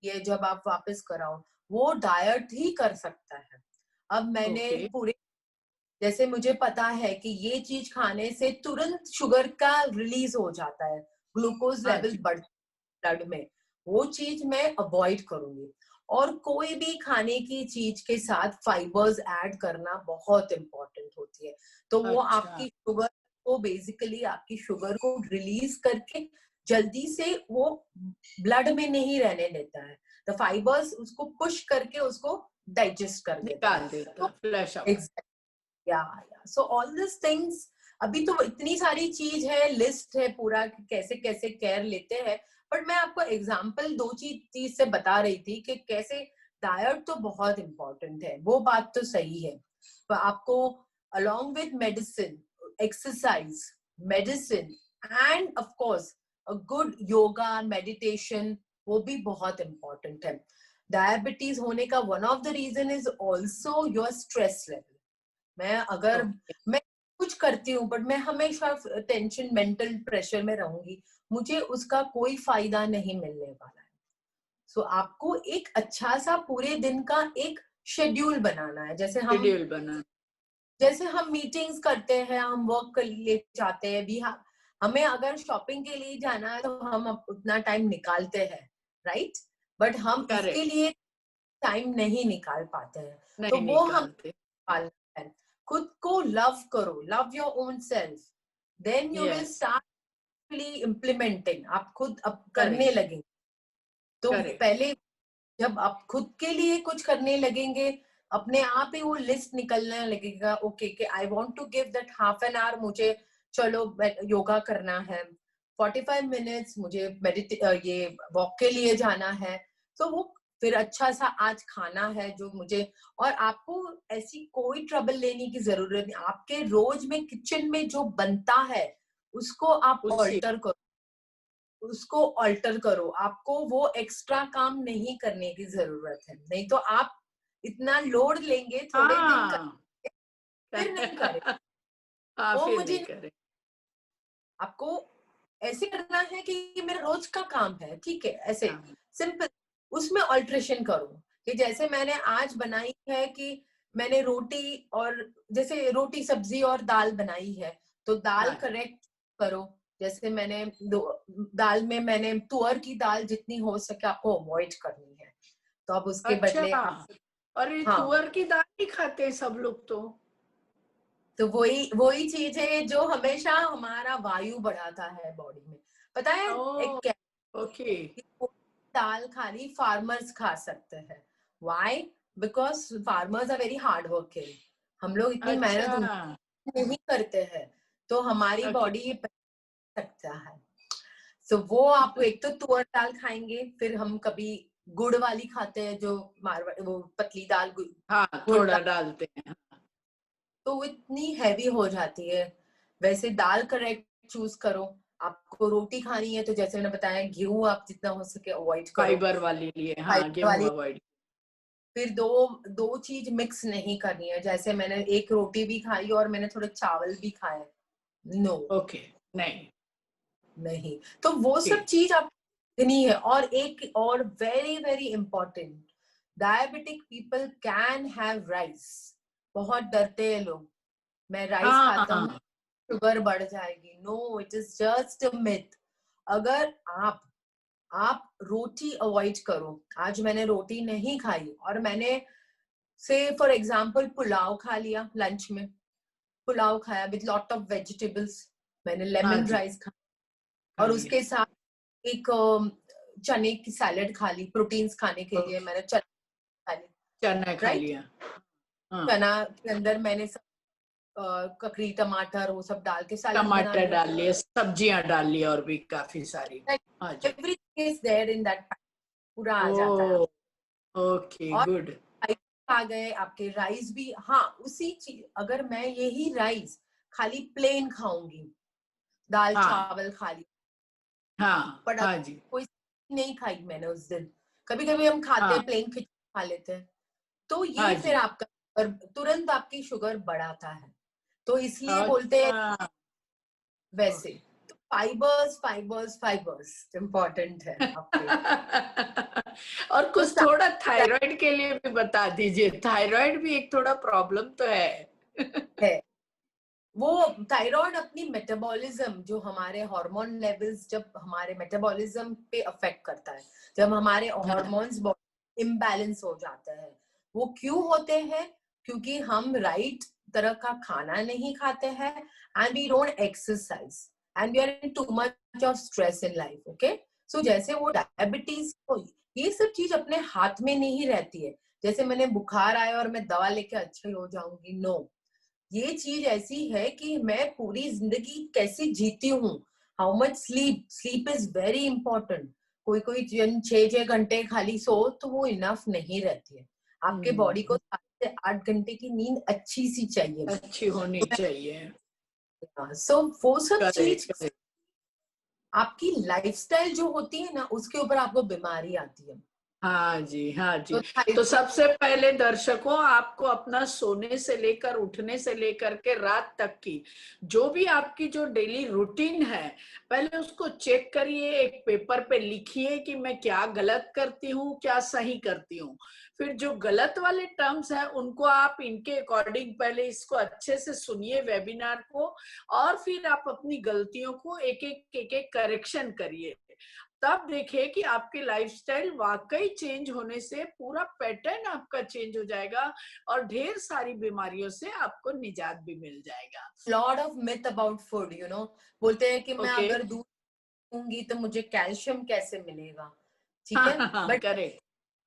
ये जब आप वापस कराओ, वो डाइट ही कर सकता है। अब मैंने ओके। पूरे, जैसे मुझे पता है कि ये चीज खाने से तुरंत शुगर का रिलीज हो जाता है, ग्लूकोज हाँ लेवल जी। बढ़ ब्लड में, वो चीज मैं अवॉइड करूंगी। और कोई भी खाने की चीज के साथ फाइबर्स ऐड करना बहुत इंपॉर्टेंट होती है, तो वो अच्छा। आपकी शुगर को, बेसिकली आपकी शुगर को रिलीज करके जल्दी से वो ब्लड में नहीं रहने देता है, तो फाइबर्स उसको पुश करके उसको डाइजेस्ट कर देता है। निकाल देता, तो फ्लैश आउट। एग्जैक्ट, या सो ऑल दिस थिंग्स, अभी तो इतनी सारी चीज है, लिस्ट है पूरा कि कैसे कैसे केयर लेते हैं, बट मैं आपको एग्जांपल दो चीज से बता रही थी कि कैसे डाइट तो बहुत इंपॉर्टेंट है, वो बात तो सही है। तो आपको along with medicine, exercise, medicine, and of course a good yoga meditation, वो भी बहुत इंपॉर्टेंट है। डायबिटीज होने का one of the reason is also your stress level. मैं अगर, ओके। मैं कुछ करती हूँ बट मैं हमेशा टेंशन, मेंटल प्रेशर में रहूंगी, मुझे उसका कोई फायदा नहीं मिलने वाला है। सो आपको एक अच्छा सा पूरे दिन का एक शेड्यूल बनाना है। जैसे हम मीटिंग्स करते हैं, हम वर्क के लिए जाते हैं भी, हमें अगर शॉपिंग के लिए जाना है तो हम उतना टाइम निकालते हैं, राइट? बट हम इसके लिए टाइम नहीं निकाल पाते हैं। तो वो हम निकालना है। खुद को लव करो, love your own self, then you will start implementing. आप खुद अब करने लगेंगे। तो पहले जब आप खुद के लिए कुछ करने लगेंगे, अपने आप ही वो लिस्ट निकलने लगेगा। ओके कि I want to give that half an hour, मुझे चलो योगा करना है, 45 मिनट्स मुझे ये वॉक के लिए जाना है। तो वो फिर अच्छा सा आज खाना है जो मुझे, और आपको ऐसी कोई ट्रबल लेने की जरूरत नहीं। आपके रोज में किचन में जो बनता है उसको आप ऑल्टर करो। आपको वो एक्स्ट्रा काम नहीं करने की जरूरत है। नहीं तो आप इतना लोड लेंगे, थोड़े दिन फिर नहीं करें। वो मुझे नहीं। आपको ऐसे करना है कि ये मेरा रोज का काम है, ठीक है, ऐसे सिंपल। उसमें ऑल्ट्रेशन करो कि जैसे मैंने आज बनाई है कि मैंने रोटी, और जैसे रोटी सब्जी और दाल बनाई है, तो दाल करेक्ट करो। जैसे मैंने दाल में मैंने तुअर की दाल जितनी हो सके आपको अवॉइड करनी है। तो अब उसके बदले और तुअर की दाल नहीं खाते सब लोग। तो वही चीज है जो हमेशा हमारा वायु बढ़ाता है बॉडी में, पता है? दाल खाली फार्मर्स खा सकते हैं। Why? Because farmers are very hard working. हम लोग इतनी मेहनत नहीं करते हैं, तो हमारी बॉडी सकता है। तो वो आप एक तो तुअर दाल खाएंगे, फिर हम कभी गुड़ वाली खाते हैं, जो वो पतली दाल थोड़ा डालते हैं, तो वो इतनी हैवी हो जाती है। वैसे दाल करेक्ट चूज करो। आपको रोटी खानी है तो जैसे मैंने बताया, गेहूं आप जितना हो सके अवॉइड करो, फाइबर वाली लिए। गेहूं अवॉइड। फिर दो चीज मिक्स नहीं करनी है। जैसे मैंने एक रोटी भी खाई और मैंने थोड़े चावल भी खाए, नो, नहीं। तो वो सब चीज आप नहीं है। और एक और very very important, diabetic people can have rice. बहुत डरते हैं लोग, मैं राइस खाता हूँ शुगर बढ़ जाएगी। No, it is just a myth. अगर आप रोटी अवॉइड करो, आज मैंने रोटी नहीं खाई और मैंने से फॉर एग्जाम्पल पुलाव खा लिया, लंच में पुलाव खाया विद लॉट ऑफ वेजिटेबल्स, मैंने लेमन राइस खाया और उसके साथ एक चने की सैलेड खा ली। प्रोटीन्स खाने के लिए मैंने चना खा लिया। चना के अंदर मैंने ककड़ी, टमाटर, वो सब डाल के सैलेड बना लिया। टमाटर डाल लिए, सब्जियां डाल ली, और भी काफी सारी। Everything is there in that, पूरा आ जाता है। Okay, good. आ गए आपके राइस भी। हाँ, उसी चीज, अगर मैं यही राइस खाली प्लेन खाऊंगी, दाल चावल खा ली, पर कोई नहीं खाई मैंने उस दिन, कभी कभी हम खाते हैं प्लेन खिचड़ी खा लेते हैं, तो ये फिर आपका तुरंत आपकी शुगर बढ़ाता है। तो इसलिए बोलते हैं वैसे तो फाइबर्स इम्पोर्टेंट है आपके। और कुछ थोड़ा थायराइड के लिए भी बता दीजिए। थायराइड भी एक थोड़ा प्रॉब्लम तो है। वो थायराइड अपनी मेटाबॉलिज्म, जो हमारे हार्मोन लेवल्स, जब हमारे मेटाबॉलिज्म पे अफेक्ट करता है, जब हमारे हार्मोन्स इम्बैलेंस हो जाते हैं। वो क्यों होते हैं? क्योंकि हम राइट तरह का खाना नहीं खाते हैं, and we don't exercise, and we are in too much of stress in life. Okay, so जैसे वो डायबिटीज, ये सब चीज अपने हाथ में नहीं रहती है। जैसे मैंने बुखार आया और मैं दवा लेके अच्छी हो जाऊंगी, नो। ये चीज ऐसी है कि मैं पूरी जिंदगी कैसे जीती हूँ। How much sleep is very important. कोई जन 6 घंटे खाली सो तो वो इनफ नहीं रहती है। आपके बॉडी को 7 से 8 घंटे की नींद अच्छी सी चाहिए, अच्छी होनी चाहिए। सो वो सब चीज आपकी लाइफस्टाइल जो होती है ना, उसके ऊपर आपको बीमारी आती है। हाँ जी, हाँ जी। तो तो सबसे पहले दर्शकों, आपको अपना सोने से लेकर उठने से लेकर के रात तक की जो भी आपकी जो डेली रूटीन है, पहले उसको चेक करिए, एक पेपर पे लिखिए कि मैं क्या गलत करती हूँ, क्या सही करती हूँ। फिर जो गलत वाले टर्म्स हैं उनको आप इनके अकॉर्डिंग पहले इसको अच्छे से सुनिए वेबिनार को, और फिर आप अपनी गलतियों को एक एक करेक्शन करिए। तब देखिए कि आपकी लाइफस्टाइल वाकई चेंज होने से पूरा पैटर्न आपका चेंज हो जाएगा और ढेर सारी बीमारियों से आपको निजात भी मिल जाएगा। Lot of myth about food, बोलते हैं कि मैं ओके। अगर दूध पीऊंगी तो मुझे कैल्शियम कैसे मिलेगा, ठीक है? हाँ हाँ, but correct.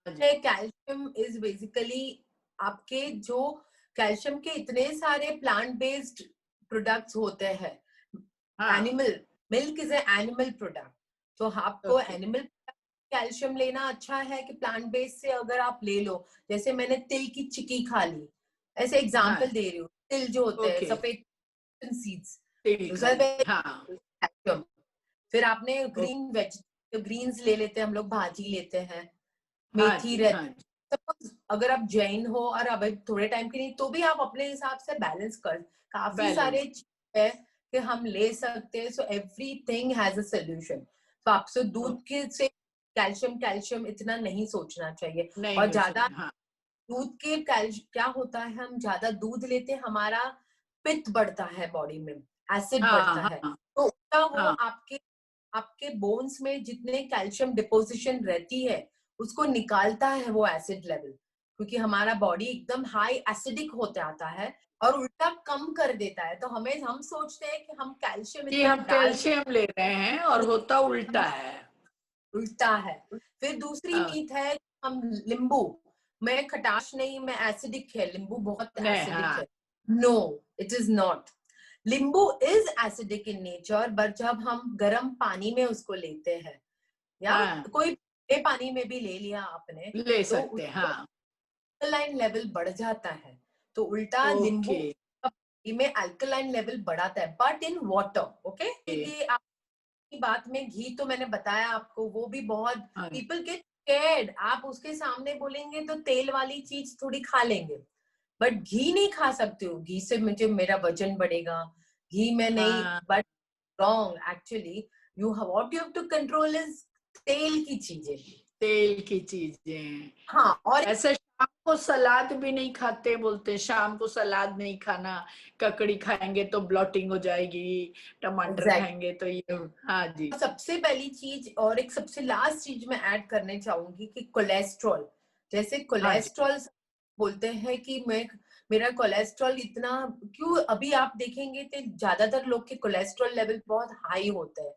Calcium is basically आपके जो कैल्शियम के इतने सारे प्लांट बेस्ड प्रोडक्ट्स होते हैं। हाँ। Animal milk is animal product, तो आपको ओके। एनिमल कैल्शियम लेना अच्छा है कि प्लांट बेस्ड से अगर आप ले लो, जैसे मैंने तिल की चिक्की खा ली, ऐसे हाँ। एग्जांपल दे रही हूँ। तिल जो होते हैं ओके। सफेद सीड्स, तिल उसमें खाली, हाँ। कैल्शियम। फिर आपने ओ- ग्रीन वेज, ग्रीन्स ले लेते हैं हम लोग, भाजी लेते हैं, हाँ मेथी जी, हाँ रहती। जी। सपोज अगर आप जैन हो और अभी थोड़े टाइम के लिए, तो भी आप अपने हिसाब से बैलेंस कर, काफी बैलेंस। सारे चीज है कि हम ले सकते हैं। So everything has a solution. तो आपसे दूध के से कैल्शियम कैल्शियम इतना नहीं सोचना चाहिए। नहीं और हो ज्यादा सकता, हाँ। दूध के क्या होता है, हम ज्यादा दूध लेते हैं, हमारा पित्त बढ़ता है बॉडी में, एसिड बढ़ता हाँ है, हाँ तो उल्टा वो हाँ। आपके आपके बोन्स में जितने कैल्शियम डिपोजिशन रहती है उसको निकालता है वो एसिड लेवल, क्योंकि हमारा बॉडी एकदम हाई एसिडिक होते आता है और उल्टा कम कर देता है। तो हम सोचते हैं कि हम कैल्शियम कि इतना हम डाल के, कैल्शियम ले रहे हैं और होता उल्टा है। उल्टा है। फिर दूसरी हाँ, मीथ है, हम नींबू में खटास नहीं, मैं एसिडिक है, नींबू बहुत नहीं, एसिडिक हाँ। है। No, it is not. Nimbu is acidic in nature, but जब हम गर्म पानी में उसको लेते हैं या हाँ, कोई पानी में भी ले लिया आपने, ले तो सकते हैं, उससे हाँ। अल्कलाइन लेवल बढ़ जाता है। तो उल्टा नींबू ओके। में अल्कलाइन लेवल बढ़ाता है, बट इन वाटर। ओके, ये आपकी बात में घी तो मैंने बताया आपको, वो भी बहुत हाँ, पीपल गेट स्कैर्ड। आप उसके सामने बोलेंगे तो तेल वाली चीज थोड़ी खा लेंगे, बट घी नहीं खा सकते हो, घी से मुझे मेरा वजन बढ़ेगा, घी में नहीं। हाँ, but wrong actually, you what you have to control is तेल की चीजें। तेल की चीजें। हाँ, और ऐसे शाम को सलाद भी नहीं खाते, बोलते शाम को सलाद नहीं खाना, ककड़ी खाएंगे तो ब्लॉटिंग हो जाएगी, टमाटर एग्जैक्ट, खाएंगे तो ये। हाँ जी। सबसे पहली चीज और एक सबसे लास्ट चीज मैं ऐड करने चाहूंगी कि कोलेस्ट्रॉल। जैसे हाँ जी। कोलेस्ट्रॉल बोलते हैं कि मेरा कोलेस्ट्रॉल इतना क्यों, अभी आप देखेंगे तो ज्यादातर लोग के कोलेस्ट्रॉल लेवल बहुत हाई होते हैं,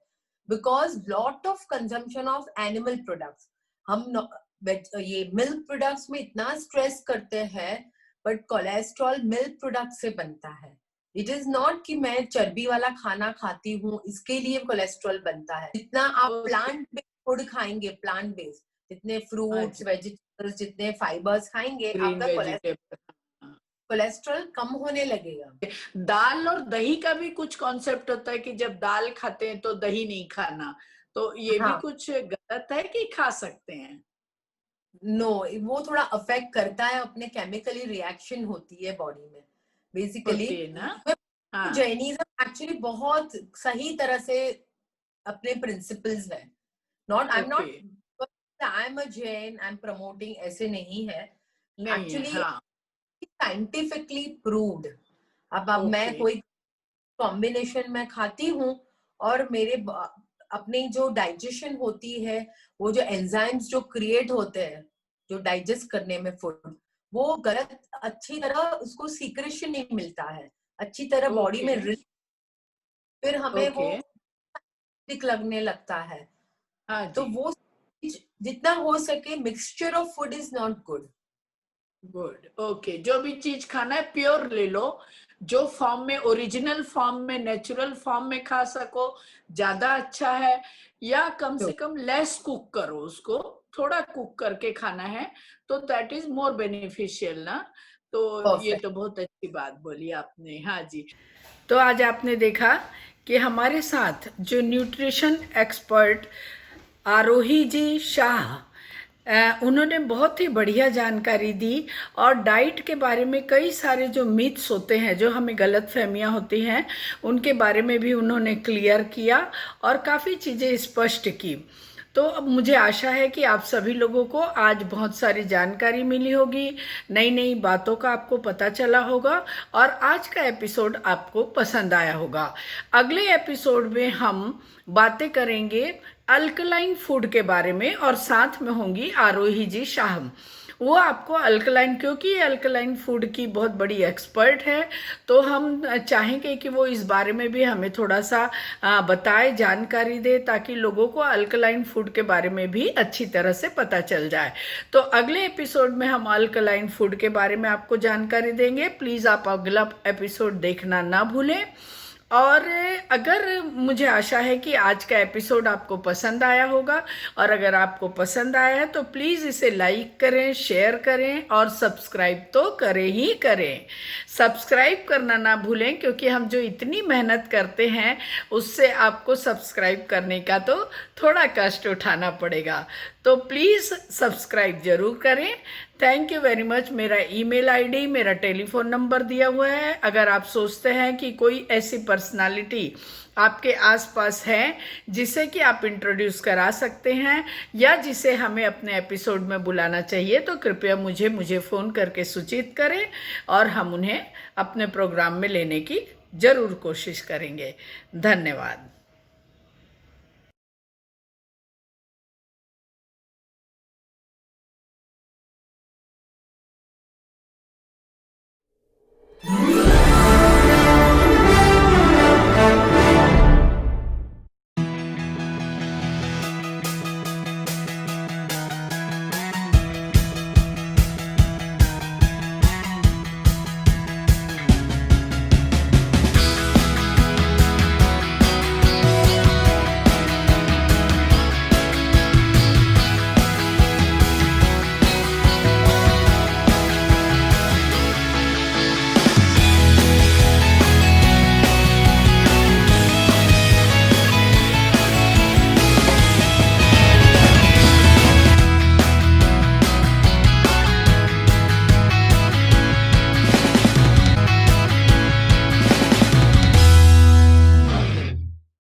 because lot of consumption of animal products. हम ये मिल्क प्रोडक्ट्स में इतना स्ट्रेस करते हैं, बट कोलेस्ट्रॉल मिल्क प्रोडक्ट से बनता है। इट इज नॉट कि मैं चर्बी वाला खाना खाती हूँ इसके लिए कोलेस्ट्रॉल बनता है। जितना आप ओके। प्लांट बेस्ड फूड खाएंगे, प्लांट बेस्ड, जितने हाँ फ्रूट्स जी। वेजिटेबल्स जितने फाइबर्स खाएंगे, ग्रीन आपका वेजिटेबल। कोलेस्ट्रॉल कम होने लगेगा। दाल और दही का भी कुछ कॉन्सेप्ट होता है कि जब दाल खाते हैं तो दही नहीं खाना, तो ये भी हाँ, कुछ गलत है कि खा सकते हैं? नो, वो थोड़ा अफेक्ट करता है, अपने केमिकली रिएक्शन होती है बॉडी में बेसिकली। होती है ना। हाँ। जैनिज्म एक्चुअली बहुत सही तरह से अपने प्रिंसिपल्स है। Not, I am okay. Not, I am a Jain, I am promoting, ऐसे नहीं है नहीं है, एक्चुअली, हाँ। Scientifically proved. अब मैं ओके। कोई कॉम्बिनेशन में खाती हूँ और मेरे अपनी जो डाइजेशन होती है, वो जो एंजाइम्स जो क्रिएट होते हैं जो डाइजेस्ट करने में फूड, वो गलत अच्छी तरह उसको सीक्रेशन नहीं मिलता है अच्छी तरह बॉडी ओके। में, फिर हमें वो ओके। दिक लगने लगता है। हाँ तो जी। वो जितना हो सके mixture of food is not good. Good. Okay, जो भी चीज खाना है प्योर ले लो, जो फॉर्म में, ओरिजिनल फॉर्म में, नेचुरल फॉर्म में खा सको ज्यादा अच्छा है, या कम से कम लेस कुक करो उसको, थोड़ा कुक करके खाना है, तो दैट इज मोर बेनिफिशियल ना। तो ये परफेक्ट। तो बहुत अच्छी बात बोली आपने। हाँ जी। तो आज आपने देखा कि हमारे साथ जो न्यूट्रिशन एक्सपर्ट आरोही जी शाह उन्होंने बहुत ही बढ़िया जानकारी दी और डाइट के बारे में कई सारे जो मिथ्स होते हैं, जो हमें गलतफहमियां होती हैं, उनके बारे में भी उन्होंने क्लियर किया और काफ़ी चीज़ें स्पष्ट की। तो अब मुझे आशा है कि आप सभी लोगों को आज बहुत सारी जानकारी मिली होगी, नई नई बातों का आपको पता चला होगा और आज का एपिसोड आपको पसंद आया होगा। अगले एपिसोड में हम बातें करेंगे अल्कलाइन फूड के बारे में और साथ में होंगी आरोही जी शाह। वो आपको अल्कलाइन, क्योंकि ये अल्कलाइन फूड की बहुत बड़ी एक्सपर्ट है, तो हम चाहेंगे कि वो इस बारे में भी हमें थोड़ा सा बताए, जानकारी दे, ताकि लोगों को अल्कलाइन फूड के बारे में भी अच्छी तरह से पता चल जाए। तो अगले एपिसोड में हम अल्कलाइन फूड के बारे में आपको जानकारी देंगे। प्लीज़ आप अगला एपिसोड देखना ना भूलें। और अगर, मुझे आशा है कि आज का एपिसोड आपको पसंद आया होगा, और अगर आपको पसंद आया है तो प्लीज़ इसे लाइक करें, शेयर करें और सब्सक्राइब तो करें ही करें। सब्सक्राइब करना ना भूलें, क्योंकि हम जो इतनी मेहनत करते हैं उससे आपको सब्सक्राइब करने का तो थोड़ा कष्ट उठाना पड़ेगा। तो प्लीज़ सब्सक्राइब जरूर करें। Thank you very much. मेरा ईमेल आईडी, मेरा टेलीफोन नंबर दिया हुआ है। अगर आप सोचते हैं कि कोई ऐसी पर्सनालिटी आपके आसपास है जिसे कि आप इंट्रोड्यूस करा सकते हैं या जिसे हमें अपने एपिसोड में बुलाना चाहिए, तो कृपया मुझे फ़ोन करके सूचित करें और हम उन्हें अपने प्रोग्राम में लेने की ज़रूर कोशिश करेंगे। धन्यवाद।